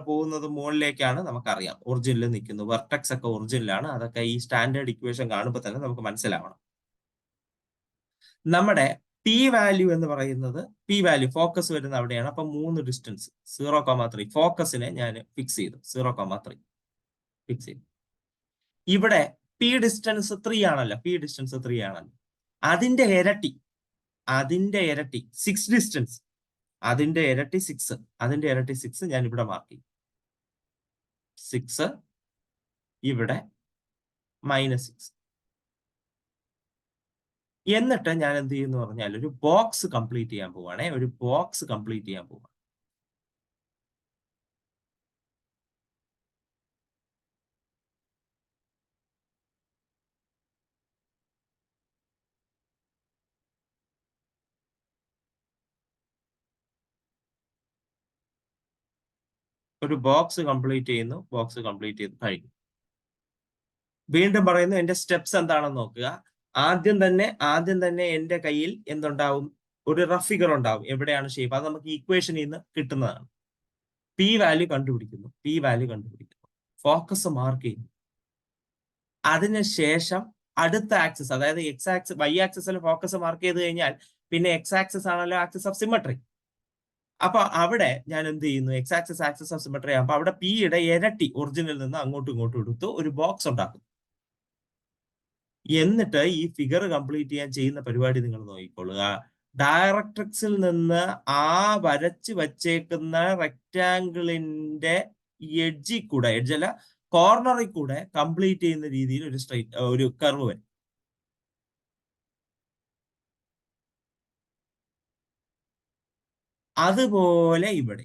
പോകുന്നത് മുകളിലേക്കാണ്, നമുക്കറിയാം ഒറിജിനിൽ നിൽക്കുന്നു, വെർട്ടെക്സ് ഒക്കെ ഒറിജിനിലാണ്. അതൊക്കെ ഈ സ്റ്റാൻഡേർഡ് ഇക്വേഷൻ കാണുമ്പോൾ തന്നെ നമുക്ക് മനസ്സിലാവണം. നമ്മുടെ പി വാല്യൂ എന്ന് പറയുന്നത്, പി വാല്യൂ ഫോക്കസ് വരുന്ന അവിടെയാണ്. അപ്പൊ 3 ഡിസ്റ്റൻസ് 0,3 ഫോക്കസിനെ ഞാൻ ഫിക്സ് ചെയ്തു, 0,3 ഫിക്സ് ചെയ്തു. ഇവിടെ പി ഡിസ്റ്റൻസ് 3 ആണല്ലോ, അതിന്റെ ഇരട്ടി 6 ഡിസ്റ്റൻസ്, അതിന്റെ ഇരട്ടി 6 ഞാൻ ഇവിടെ മാർക്ക് ചെയ്യും. 6 ഇവിടെ -6. എന്നിട്ട് ഞാൻ എന്ത് ചെയ്യുന്നു പറഞ്ഞാൽ ഒരു ബോക്സ് കംപ്ലീറ്റ് ചെയ്യാൻ പോവാണേ, ഒരു ബോക്സ് കംപ്ലീറ്റ് ചെയ്യാൻ പോവാണ്. ഒരു ബോക്സ് കംപ്ലീറ്റ് ചെയ്യുന്നു, ബോക്സ് കംപ്ലീറ്റ് ചെയ്ത് കഴിഞ്ഞു. വീണ്ടും പറയുന്നു, എന്റെ സ്റ്റെപ്സ് എന്താണെന്ന് നോക്കുക. ആദ്യം തന്നെ എന്റെ കയ്യിൽ എന്തുണ്ടാവും, ഒരു റഫ് ഫിഗർ ഉണ്ടാവും. എവിടെയാണ് ഷേപ്പ്, അത് നമുക്ക് ഇക്വേഷനിൽ നിന്ന് കിട്ടുന്നതാണ്. പി വാല്യൂ കണ്ടുപിടിക്കുന്നു, ഫോക്കസ് മാർക്ക് ചെയ്യുന്നു. അതിനുശേഷം അടുത്ത ആക്സിസ്, അതായത് വൈ ആക്സിസിൽ ഫോക്കസ് മാർക്ക് ചെയ്ത് കഴിഞ്ഞാൽ പിന്നെ എക്സ് ആക്സിസ് ആണല്ലോ ആക്സിസ് ഓഫ് സിമെട്രി. അപ്പൊ അവിടെ ഞാൻ എന്ത് ചെയ്യുന്നു, ആക്സിസ് ഓഫ് സിമെട്രി ആകുമ്പോൾ അവിടെ പിയുടെ ഇരട്ടി ഒറിജിനിൽ നിന്ന് അങ്ങോട്ടും ഇങ്ങോട്ടും എടുത്ത് ഒരു ബോക്സ് ഉണ്ടാക്കും. എന്നിട്ട് ഈ ഫിഗർ കംപ്ലീറ്റ് ചെയ്യാൻ ചെയ്യുന്ന പരിപാടി നിങ്ങൾ നോക്കിക്കൊള്ളുക. ഡയറക്ട്രിക്സിൽ നിന്ന് ആ വരച്ച് വച്ചേക്കുന്ന റെക്റ്റാങ്കിളിന്റെ എഡ്ജിൽ കൂടെ, എഡ്ജല്ല കോർണറിൽ കൂടെ കംപ്ലീറ്റ് ചെയ്യുന്ന രീതിയിൽ ഒരു കർവ് വരും. അതുപോലെ ഇവിടെ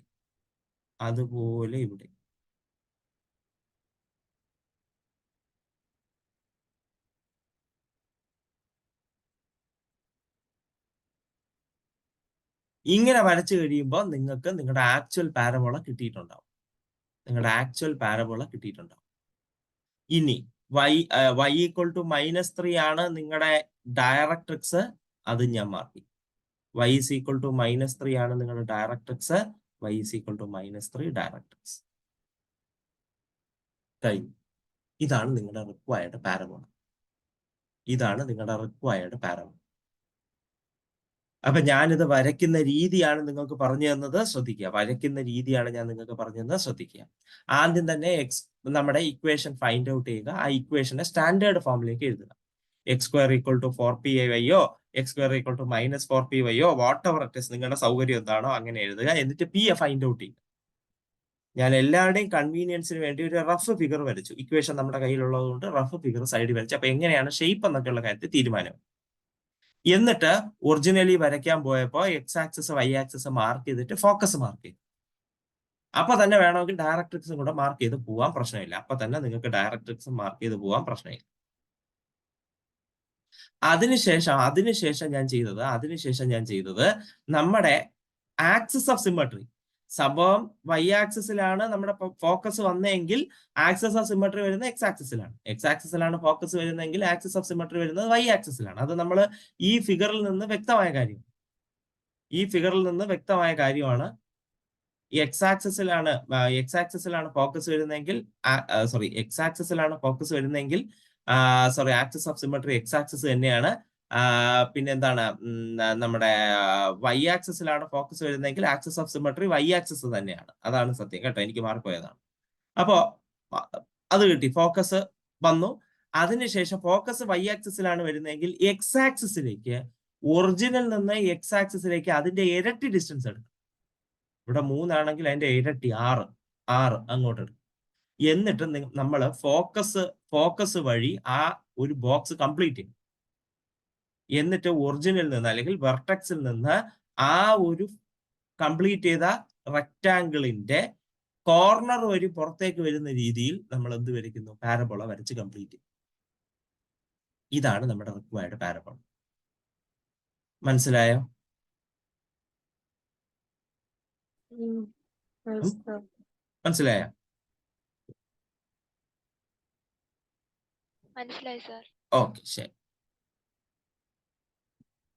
ഇങ്ങനെ വരച്ചു കഴിയുമ്പോൾ നിങ്ങൾക്ക് നിങ്ങളുടെ ആക്ച്വൽ പാരബോള കിട്ടിയിട്ടുണ്ടാവും. ഇനി y ഈക്വൽ ടു -3 ആണ് നിങ്ങളുടെ ഡയറക്ട്രിക്സ്, അത് ഞാൻ mark. y is equal to -3 ആണ് നിങ്ങളുടെ directrix, y is equal to -3 directrix. കഴിഞ്ഞു. ഇതാണ് നിങ്ങളുടെ റിക്വയർഡ് പാരബോള. അപ്പൊ ഞാനിത് വരയ്ക്കുന്ന രീതിയാണ് നിങ്ങൾക്ക് പറഞ്ഞു തന്നത്, ശ്രദ്ധിക്കുക. ആദ്യം തന്നെ നമ്മുടെ ഇക്വേഷൻ ഫൈൻഡ് ഔട്ട് ചെയ്യുക. ആ ഇക്വേഷനെ സ്റ്റാൻഡേർഡ് ഫോമിലേക്ക് എഴുതുക. x² = 4py x² = -4py what ever it is, നിങ്ങളുടെ സൗകര്യം എന്താണോ അങ്ങനെ എഴുതുക. എന്നിട്ട് p ഫൈൻഡ് ഔട്ട് ചെയ്യുക. ഞാൻ എല്ലാവരുടെയും കൺവീനിയൻസിന് വേണ്ടി ഒരു റഫ് ഫിഗർ വരച്ചു. ഇക്വേഷൻ നമ്മുടെ കയ്യിലുള്ളത് കൊണ്ട് റഫ് ഫിഗർ സൈഡിൽ വരച്ചു. അപ്പൊ എങ്ങനെയാണ് ഷേപ്പ് എന്നൊക്കെയുള്ള കാര്യത്തിൽ തീരുമാനം. എന്നിട്ട് ഒറിജിനലി വരയ്ക്കാൻ പോയപ്പോൾ x axis y axis mark ചെയ്തിട്ട് ഫോക്കസ് മാർക്ക് ചെയ്തു. അപ്പൊ തന്നെ വേണമെങ്കിൽ ഡയറക്ട്രിക്സും കൂടെ മാർക്ക് ചെയ്ത് പോവാൻ പ്രശ്നമില്ല. അപ്പൊ തന്നെ നിങ്ങൾക്ക് ഡയറക്ട്രിക്സും മാർക്ക് ചെയ്ത് പോവാൻ പ്രശ്നമില്ല. അതിനുശേഷം ഞാൻ ചെയ്തത് നമ്മുടെ ആക്സിസ് ഓഫ് സിമെട്രി, സംഭവം വൈ ആക്സിസിലാണ് നമ്മുടെ ഫോക്കസ് വന്നെങ്കിൽ ആക്സിസ് ഓഫ് സിമെട്രി വരുന്നത് എക്സ് ആക്സിസിലാണ് ഫോക്കസ് വരുന്നതെങ്കിൽ ആക്സിസ് ഓഫ് സിമെട്രി വരുന്നത് വൈ ആക്സിസിലാണ്. അത് നമ്മൾ ഈ ഫിഗറിൽ നിന്ന് വ്യക്തമായ കാര്യമാണ്. എക്സ് ആക്സിസിലാണ് ഫോക്കസ് വരുന്നതെങ്കിൽ axis of symmetry x axis തന്നെയാണ്. പിന്നെന്താണ്, നമ്മുടെ വൈ ആക്സിസിലാണ് ഫോക്കസ് വരുന്നതെങ്കിൽ axis of symmetry y axis തന്നെയാണ്. അതാണ് സത്യം കേട്ടോ, എനിക്ക് മാർക്ക് പോയതാണ്. അപ്പോ അത് കിട്ടി, ഫോക്കസ് വന്നു. അതിനുശേഷം ഫോക്കസ് വൈ ആക്സിസിലാണ് വരുന്നതെങ്കിൽ എക്സ് ആക്സിസിലേക്ക്, ഒറിജിനിൽ നിന്ന് എക്സ് ആക്സിസിലേക്ക് അതിന്റെ ഇരട്ടി ഡിസ്റ്റൻസ് എടുക്കും. ഇവിടെ 3 ആണെങ്കിൽ അതിന്റെ ഇരട്ടി 6 അങ്ങോട്ട് എടുക്കും. എന്നിട്ട് നമ്മൾ ഫോക്കസ് വഴി ആ ഒരു ബോക്സ് കംപ്ലീറ്റ് ചെയ്യും. എന്നിട്ട് ഒറിജിനിൽ നിന്ന് അല്ലെങ്കിൽ വെർട്ടെക്സിൽ നിന്ന് ആ ഒരു കംപ്ലീറ്റ് ചെയ്ത റെക്റ്റാങ്കിളിന്റെ കോർണർ വഴി പുറത്തേക്ക് വരുന്ന രീതിയിൽ നമ്മൾ എന്ത് വരയ്ക്കുന്നു, പാരബോള വരച്ച് കംപ്ലീറ്റ് ചെയ്യും. ഇതാണ് നമ്മുടെ റിക്വയർഡ് പാരബോള. മനസ്സിലായോ? മനസ്സിലായോ? മനസ്സിലായി സർ. ഓക്കെ, ശരി.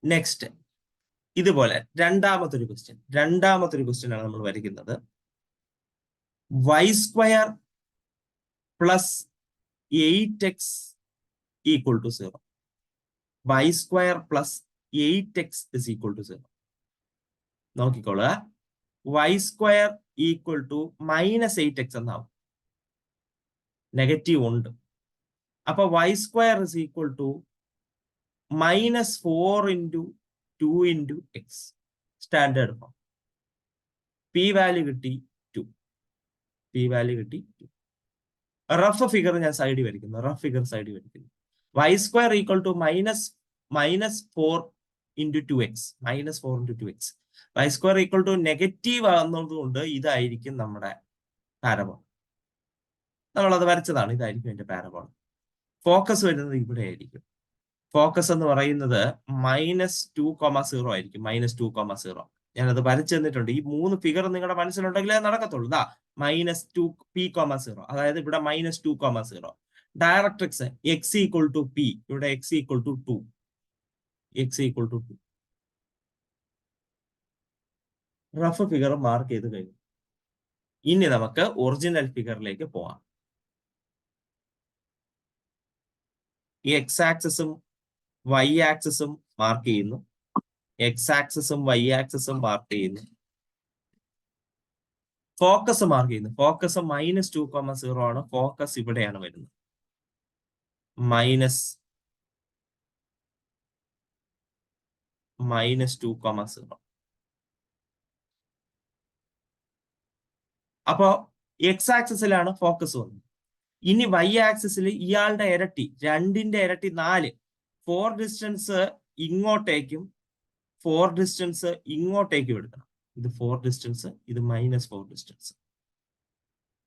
നെക്സ്റ്റ് ഇതുപോലെ രണ്ടാമത്തെ ക്വസ്റ്റ്യൻ ആണ് നമ്മൾ വരയ്ക്കുന്നത്. y² plus 8x equal to 0. y² plus 8x is equal to 0. നോക്കിക്കോളുക. y² ഈക്വൽ ടു -8x എന്നാവും. നെഗറ്റീവ് ഉണ്ട്. അപ്പൊ y² is equal to -4 into 2 into x. Standard form. P value കിട്ടി 2. റഫ് ഫിഗർ ഞാൻ സൈഡിൽ വരയ്ക്കുന്നു. y² equal to -4 into 2x. y² equal to negative ആകുന്നതുകൊണ്ട് ഇതായിരിക്കും നമ്മുടെ പാരബോൾ. നമ്മളത് വരച്ചതാണ്. ഇതായിരിക്കും എന്റെ പാരബോൾ. ഫോക്കസ് വരുന്നത് ഇവിടെ ആയിരിക്കും. ഫോക്കസ് എന്ന് പറയുന്നത് -2,0 ആയിരിക്കും. -2,0. ഞാനത് വരച്ചു തന്നിട്ടുണ്ട്. ഈ 3 ഫിഗർ നിങ്ങളുടെ മനസ്സിലുണ്ടെങ്കിലേ നടക്കത്തുള്ളൂ. -2p,0. അതായത് ഇവിടെ -2,0. Directrix x equal to p. ഇവിടെ x equal to 2. Rough figure mark ചെയ്ത് കഴിഞ്ഞു. ഇനി നമുക്ക് ഒറിജിനൽ ഫിഗറിലേക്ക് പോവാം. ഈ x ആക്സിസും y ആക്സിസും മാർക്ക് ചെയ്യുന്നു. ഫോക്കസ് മാർക്ക് ചെയ്യുന്നു. ഫോക്കസ് -2,0 ആണ്. ഫോക്കസ് ഇവിടെയാണ് വരുന്നത്. -2,0. അപ്പോ x ആക്സിസിലാണ് ഫോക്കസ് വന്നത്. ഇനി y ആക്സിസിൽ ഇയാളുടെ ഇരട്ടി, 2ന്റെ ഇരട്ടി 4. 4 ഡിസ്റ്റൻസ് ഇങ്ങോട്ടേക്കും 4 ഡിസ്റ്റൻസ് ഇങ്ങോട്ടേക്കും എടുക്കണം. ഇത് 4 ഡിസ്റ്റൻസ്, ഇത് -4 ഡിസ്റ്റൻസ്.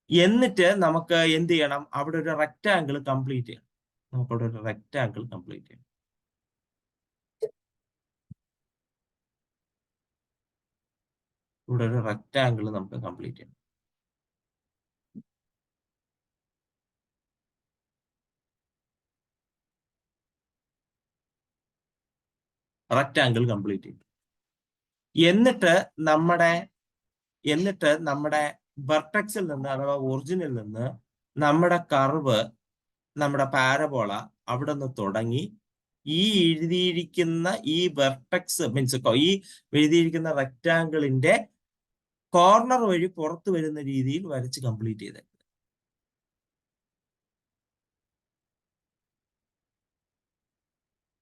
എന്നിട്ട് നമുക്ക് എന്ത് ചെയ്യണം? അവിടെ ഒരു റെക്റ്റാങ്കിൾ കംപ്ലീറ്റ് ചെയ്യണം. ഇവിടെ ഒരു റെക്റ്റാങ്കിൾ കംപ്ലീറ്റ് ചെയ്യണം. റെക്റ്റാങ്കിൾ കംപ്ലീറ്റ് ചെയ്യും. എന്നിട്ട് നമ്മുടെ വെർട്ടെക്സിൽ നിന്ന്, അഥവാ ഒറിജിനിൽ നിന്ന് നമ്മുടെ കർവ്, നമ്മുടെ പാരബോള അവിടെ നിന്ന് തുടങ്ങി ഈ എഴുതിയിരിക്കുന്ന ഈ വെർട്ടെക്സ് മീൻസ് ഈ എഴുതിയിരിക്കുന്ന റെക്റ്റാങ്കിളിന്റെ കോർണർ വഴി പുറത്തു വരുന്ന രീതിയിൽ വരച്ച് കംപ്ലീറ്റ് ചെയ്ത്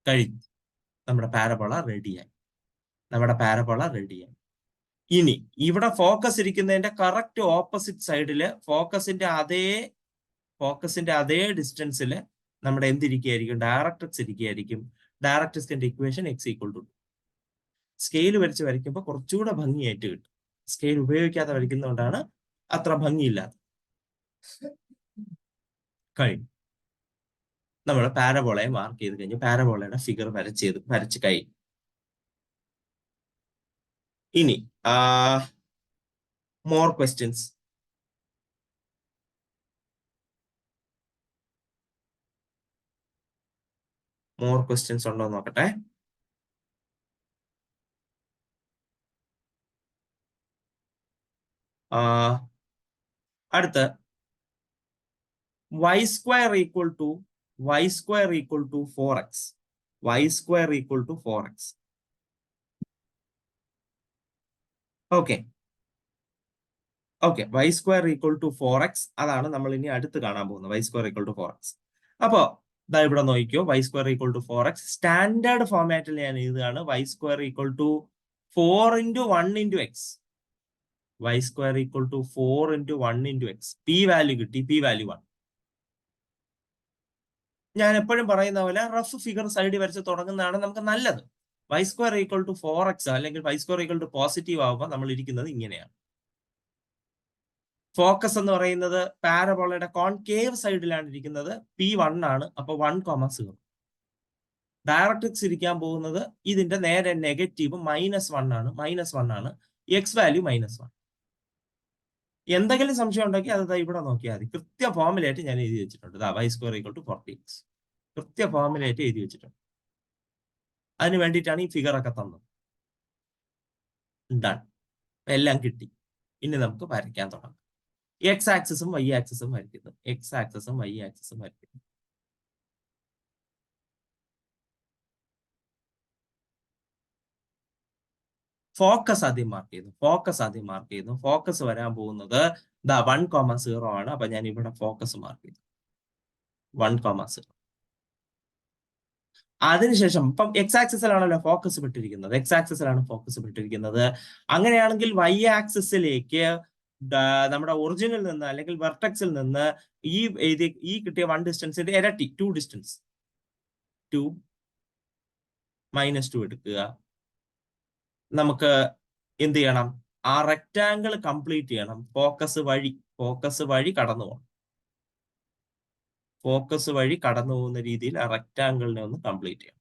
കഴിഞ്ഞു. നമ്മുടെ പാരബോള റെഡിയായി. ഇനി ഇവിടെ ഫോക്കസ് ഇരിക്കുന്നതിന്റെ കറക്റ്റ് ഓപ്പോസിറ്റ് സൈഡില് ഫോക്കസിന്റെ അതേ ഡിസ്റ്റൻസിൽ നമ്മുടെ എന്തിരിക്കുകയായിരിക്കും? ഡയറക്ട്രിക്സ് ഇരിക്കുകയായിരിക്കും. ഡയറക്ട്രിക്സിന്റെ equation x equal to 2. Scale വരച്ച് വരയ്ക്കുമ്പോൾ കുറച്ചുകൂടെ ഭംഗിയായിട്ട് കിട്ടും. സ്കെയിൽ ഉപയോഗിക്കാതെ വരയ്ക്കുന്നതുകൊണ്ടാണ് അത്ര ഭംഗിയില്ലാതെ. കഴിഞ്ഞു. നമ്മൾ പാരബോളയെ മാർക്ക് ചെയ്ത് കഴിഞ്ഞു. പാരബോളയുടെ ഫിഗർ വരച്ച് കഴിഞ്ഞു. ഇനി മോർ ക്വസ്റ്റ്യൻസ്. ഉണ്ടോ നോക്കട്ടെ. അടുത്ത് y² equal to 4x. Okay, y² equal to 4x. അതാണ് നമ്മൾ ഇനി അടുത്ത് കാണാൻ പോകുന്നത്. y² equal to 4x. അപ്പോ ഇവിടെ നോക്കിക്കോ. y² equal to 4x standard ഫോർമാറ്റിൽ ഞാൻ എഴുതുകയാണ്. y² equal to 4 into 1 into x. y² equal to 4 into 1 into x. P value കിട്ടി. P value 1. ഞാൻ എപ്പോഴും പറയുന്ന പോലെ റഫ് ഫിഗർ സൈഡിൽ വരച്ച് തുടങ്ങുന്നതാണ് നമുക്ക് നല്ലത്. y² ഈക്വൽ ടു 4x അല്ലെങ്കിൽ y² ഈക്വൽ ടു പോസിറ്റീവ് ആവുമ്പോൾ നമ്മൾ ഇരിക്കുന്നത് ഇങ്ങനെയാണ്. ഫോക്കസ് എന്ന് പറയുന്നത് പാരബോളയുടെ കോൺകേവ് സൈഡിലാണ് ഇരിക്കുന്നത്. P1 ആണ്. അപ്പൊ 1,0. ഡയറക്ട്രിക്സ് ഇരിക്കാൻ പോകുന്നത് ഇതിന്റെ നേരെ നെഗറ്റീവ് -1 ആണ്. X value -1. എന്തെങ്കിലും സംശയം ഉണ്ടെങ്കിൽ അത് ഇവിടെ നോക്കിയാൽ മതി. കൃത്യ ഫോർമുലേറ്റ് ഞാൻ എഴുതി വെച്ചിട്ടുണ്ട്. y² equal to 40x. കൃത്യ ഫോർമുലേറ്റ് എഴുതി വെച്ചിട്ടുണ്ട്. അതിന് വേണ്ടിയിട്ടാണ് ഈ ഫിഗർ ഒക്കെ തന്നത്. ഡൺ. എല്ലാം കിട്ടി. ഇനി നമുക്ക് വരയ്ക്കാൻ തുടങ്ങാം. എക്സ് ആക്സിസും വൈ ആക്സിസും വരയ്ക്കുന്നു. എക്സ് ആക്സിസും വൈ ആക്സിസും വരയ്ക്കുന്നു. ഫോക്കസ് ആദ്യം മാർക്ക് ചെയ്യുന്നു. ഫോക്കസ് വരാൻ പോകുന്നത് 1,0 ആണ്. അപ്പൊ ഞാൻ ഇവിടെ ഫോക്കസ് മാർക്ക് ചെയ്തു 1,0. അതിനുശേഷം ഇപ്പം എക്സ് ആക്സിസിലാണല്ലോ ഫോക്കസ് വിട്ടിരിക്കുന്നത്. അങ്ങനെയാണെങ്കിൽ വൈ ആക്സിസിലേക്ക് നമ്മുടെ ഒറിജിനിൽ നിന്ന് അല്ലെങ്കിൽ വെർട്ടെക്സിൽ നിന്ന് ഈ കിട്ടിയ 1 ഡിസ്റ്റൻസിന്റെ ഇരട്ടി 2 ഡിസ്റ്റൻസ് 2 -2 എടുക്കുക. നമുക്ക് എന്ത് ചെയ്യണം? ആ റെക്റ്റാങ്കിൾ കംപ്ലീറ്റ് ചെയ്യണം. ഫോക്കസ് വഴി കടന്നു പോകണം. ഫോക്കസ് വഴി കടന്നു പോകുന്ന രീതിയിൽ ആ റെക്റ്റാങ്കിളിനെ ഒന്ന് കംപ്ലീറ്റ് ചെയ്യണം.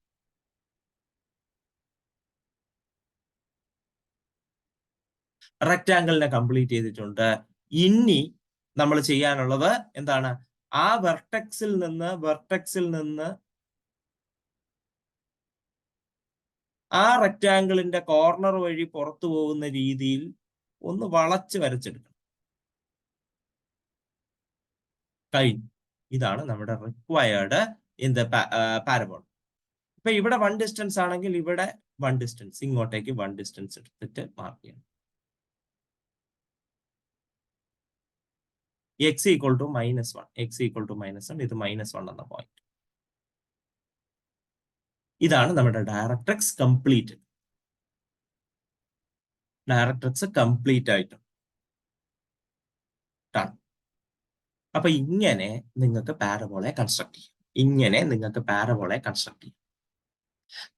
റെക്റ്റാങ്കിളിനെ കംപ്ലീറ്റ് ചെയ്തിട്ടുണ്ട്. ഇനി നമ്മൾ ചെയ്യാനുള്ളത് എന്താണ്? ആ വെർട്ടെക്സിൽ നിന്ന് ആ റെക്റ്റാങ്കിളിന്റെ കോർണർ വഴി പുറത്തു പോകുന്ന രീതിയിൽ ഒന്ന് വളച്ച് വരച്ചെടുക്കണം. കഴിഞ്ഞു. ഇതാണ് നമ്മുടെ റിക്വയർഡ് ഇൻ ദ പാരബോൾ. ഇപ്പൊ ഇവിടെ 1 ഡിസ്റ്റൻസ് ആണെങ്കിൽ ഇവിടെ 1 ഡിസ്റ്റൻസ്, ഇങ്ങോട്ടേക്ക് 1 ഡിസ്റ്റൻസ് എടുത്തിട്ട് മാർക്ക് ചെയ്യണം. x ഈക്വൽ ടു -1, ഇത് -1 എന്ന പോയിന്റ്. ഇതാണ് നമ്മുടെ ഡയറക്ട്രിക്സ് കംപ്ലീറ്റ്. ആയിട്ടുണ്ട്. അപ്പൊ ഇങ്ങനെ നിങ്ങൾക്ക് പാരബോളെ കൺസ്ട്രക്ട് ചെയ്യാം.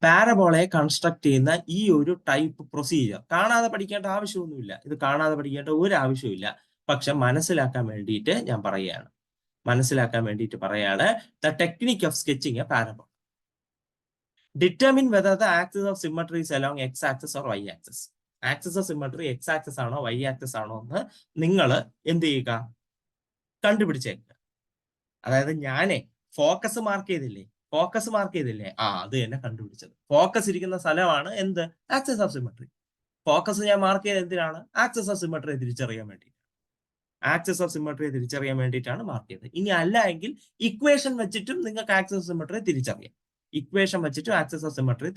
പാരബോളെ കൺസ്ട്രക്ട് ചെയ്യുന്ന ഈ ഒരു ടൈപ്പ് പ്രൊസീജിയർ കാണാതെ പഠിക്കേണ്ട ആവശ്യമൊന്നുമില്ല. ഇത് കാണാതെ പഠിക്കേണ്ട ഒരു ആവശ്യമില്ല. പക്ഷെ മനസ്സിലാക്കാൻ വേണ്ടിയിട്ട് ഞാൻ പറയുകയാണ്. The technique of sketching a parabola. Determine whether the axis of symmetry is along x axis or y axis. Axis of symmetry x axis ആണോ വൈ ആക്സിസ് ആണോ എന്ന് നിങ്ങൾ എന്ത് ചെയ്യുക? കണ്ടുപിടിച്ചേക്കുക. അതായത് ഞാനേ ഫോക്കസ് മാർക്ക് ചെയ്തില്ലേ, അത് തന്നെ കണ്ടുപിടിച്ചത്. ഫോക്കസ് ഇരിക്കുന്ന സ്ഥലമാണ് എന്ത്? Axis of symmetry. ഫോക്കസ് ഞാൻ മാർക്ക് ചെയ്ത് എന്തിനാണ്? ആക്സിസ് ഓഫ് സിമെട്രിയെ തിരിച്ചറിയാൻ വേണ്ടിയിട്ടാണ് മാർക്ക് ചെയ്തത്. ഇനി അല്ല എങ്കിൽ ഇക്വേഷൻ വെച്ചിട്ടും നിങ്ങൾക്ക് ആക്സിസ് ഓഫ് സിമെട്രിയെ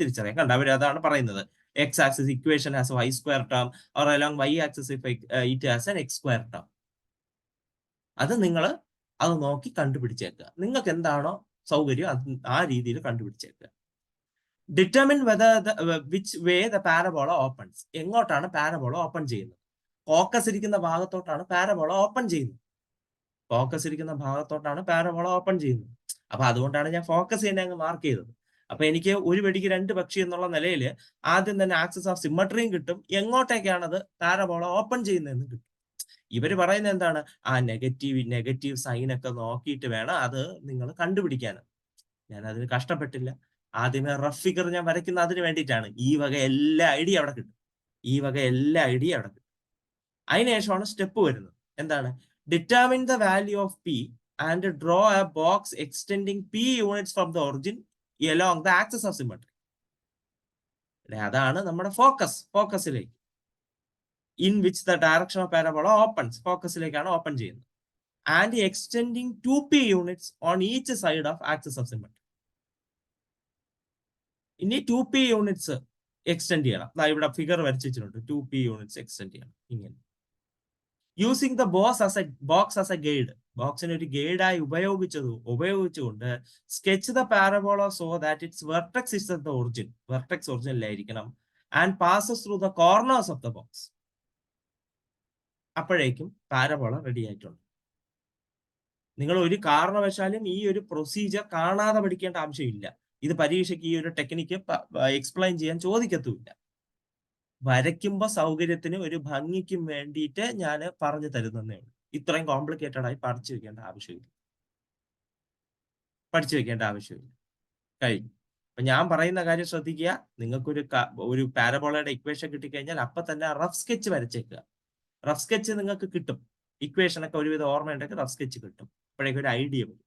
തിരിച്ചറിയാം. കണ്ട, അവർ അതാണ് പറയുന്നത്. X axis equation has y square term or along y axis it has an x square term. അത് നിങ്ങൾ അത് നോക്കി കണ്ടുപിടിച്ചേക്കുക. നിങ്ങൾക്ക് എന്താണോ സൗകര്യം ആ രീതിയിൽ കണ്ടുപിടിച്ചേക്കുക. Determine which way the parabola opens. എങ്ങോട്ടാണ് പാരബോള ഓപ്പൺ ചെയ്യുന്നത്? ഫോക്കസ് ഇരിക്കുന്ന ഭാഗത്തോട്ടാണ് പാരബോള ഓപ്പൺ ചെയ്യുന്നത്. അപ്പൊ അതുകൊണ്ടാണ് ഞാൻ ഫോക്കസ് തന്നെ അങ്ങ് മാർക്ക് ചെയ്തത്. അപ്പൊ എനിക്ക് ഒരു വെടിക്ക് 2 പക്ഷി എന്നുള്ള നിലയിൽ ആദ്യം തന്നെ ആക്സിസ് ഓഫ് സിമെട്രിയും കിട്ടും, എങ്ങോട്ടേക്കാണത് പാരബോള ഓപ്പൺ ചെയ്യുന്നതെന്ന് കിട്ടും. ഇവര് പറയുന്നത് എന്താണ്? ആ നെഗറ്റീവ് സൈൻ ഒക്കെ നോക്കിയിട്ട് വേണം അത് നിങ്ങൾ കണ്ടുപിടിക്കാൻ. ഞാൻ അതിന് കഷ്ടപ്പെട്ടില്ല. ആദ്യമേ റഫ് ഫിഗർ ഞാൻ വരയ്ക്കുന്ന അതിന് വേണ്ടിയിട്ടാണ്. ഈ വക എല്ലാ ഐഡിയ അവിടെ കിട്ടും. അതിനുശേഷമാണ് സ്റ്റെപ്പ് വരുന്നത്. എന്താണ്? Determine the value of p and draw a box extending p units from the origin along the axis of symmetry. അതാണ് നമ്മുടെ ഫോക്കസിലേക്ക്. In which the direction of parabola opens. ഫോക്കസിലേക്കാണ് ഓപ്പൺ ചെയ്യുന്നത്. And extending 2p units on each side of axis of symmetry. ഇനി 2p units extend ചെയ്യണം. ഇവിടെ figure വരച്ചിട്ടുണ്ട്. 2p units extend ചെയ്യണം ഇങ്ങനെ. Using the box as a guide. ബോക്സിനെ ഒരു ഗൈഡായി ഉപയോഗിച്ചുകൊണ്ട് sketch the parabola so that its vertex is the origin. Vertex ഒറിജിനിലായിരിക്കണം. And passes through the corners of the box. അപ്പോഴേക്കും പാരബോള റെഡി ആയിട്ടുണ്ട്. നിങ്ങൾ ഒരു കാരണവശാലും ഈ ഒരു പ്രൊസീജിയർ കാണാതെ പഠിക്കേണ്ട ആവശ്യമില്ല. ഇത് പരീക്ഷയ്ക്ക് ഈ ഒരു ടെക്നിക്ക് എക്സ്പ്ലെയിൻ ചെയ്യാൻ ചോദിക്കത്തുമില്ല. വരയ്ക്കുമ്പോൾ സൗകര്യത്തിന് ഒരു ഭംഗിക്കും വേണ്ടിയിട്ട് ഞാൻ പറഞ്ഞു തരുന്നതേ ഉള്ളൂ. ഇത്രയും കോംപ്ലിക്കേറ്റഡ് ആയി പഠിച്ചു വെക്കേണ്ട ആവശ്യമില്ല. കഴിഞ്ഞു. അപ്പൊ ഞാൻ പറയുന്ന കാര്യം ശ്രദ്ധിക്കുക. നിങ്ങൾക്കൊരു ഒരു പാരബോളയുടെ ഇക്വേഷൻ കിട്ടിക്കഴിഞ്ഞാൽ അപ്പൊ തന്നെ റഫ് സ്കെച്ച് വരച്ചേക്കുക. റഫ് സ്കെച്ച് നിങ്ങൾക്ക് കിട്ടും. ഇക്വേഷൻ ഒക്കെ ഒരുവിധം ഓർമ്മയുണ്ടെങ്കിൽ റഫ് സ്കെച്ച് കിട്ടും. അപ്പോഴേക്കും ഒരു ഐഡിയ വരും.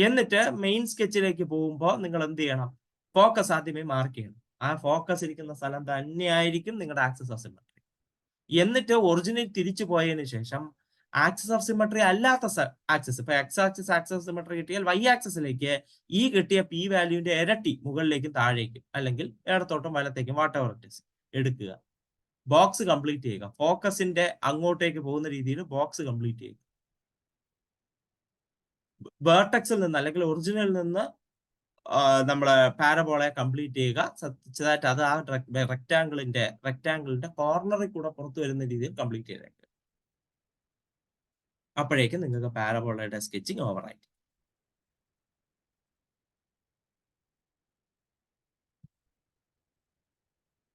എന്നിട്ട് മെയിൻ സ്കെച്ചിലേക്ക് പോകുമ്പോൾ നിങ്ങൾ എന്ത് ചെയ്യണം? ഫോക്കസ് ആദ്യമേ മാർക്ക് ചെയ്യണം. ആ ഫോക്കസ് ഇരിക്കുന്ന സ്ഥലം തന്നെയായിരിക്കും നിങ്ങളുടെ ആക്സിസ് ഓഫ് സിമെട്രി. എന്നിട്ട് ഒറിജിനിൽ തിരിച്ചു പോയതിനു ശേഷം ആക്സിസ് ഓഫ് സിമെട്രി അല്ലാത്ത ആക്സിസ്, ഇപ്പൊ X axis axis of symmetry കിട്ടിയാൽ വൈ ആക്സിസിലേക്ക് ഈ കിട്ടിയ പി വാല്യൂവിന്റെ ഇരട്ടി മുകളിലേക്കും താഴേക്കും അല്ലെങ്കിൽ ഇടത്തോട്ടും വലത്തേക്കും വാട്ട് എവർ ഇറ്റ് ഇസ് എടുക്കുക. ബോക്സ് കംപ്ലീറ്റ് ചെയ്യുക. ഫോക്കസിന്റെ അങ്ങോട്ടേക്ക് പോകുന്ന രീതിയിൽ ബോക്സ് കംപ്ലീറ്റ് ചെയ്യുക. വേർട്ടക്സിൽ നിന്ന് അല്ലെങ്കിൽ ഒറിജിനിൽ നിന്ന് നമ്മള് പാരബോളയെ കംപ്ലീറ്റ് ചെയ്യുക. സത്യതായിട്ട് അത് ആ റെക്ടാങ്കിളിന്റെ കോർണറിൽ കൂടെ പുറത്തു വരുന്ന രീതിയിൽ കംപ്ലീറ്റ് ചെയ്തേക്കുക. അപ്പോഴേക്കും നിങ്ങൾക്ക് പാരബോളയുടെ സ്കെച്ചിങ് ഓവറായി.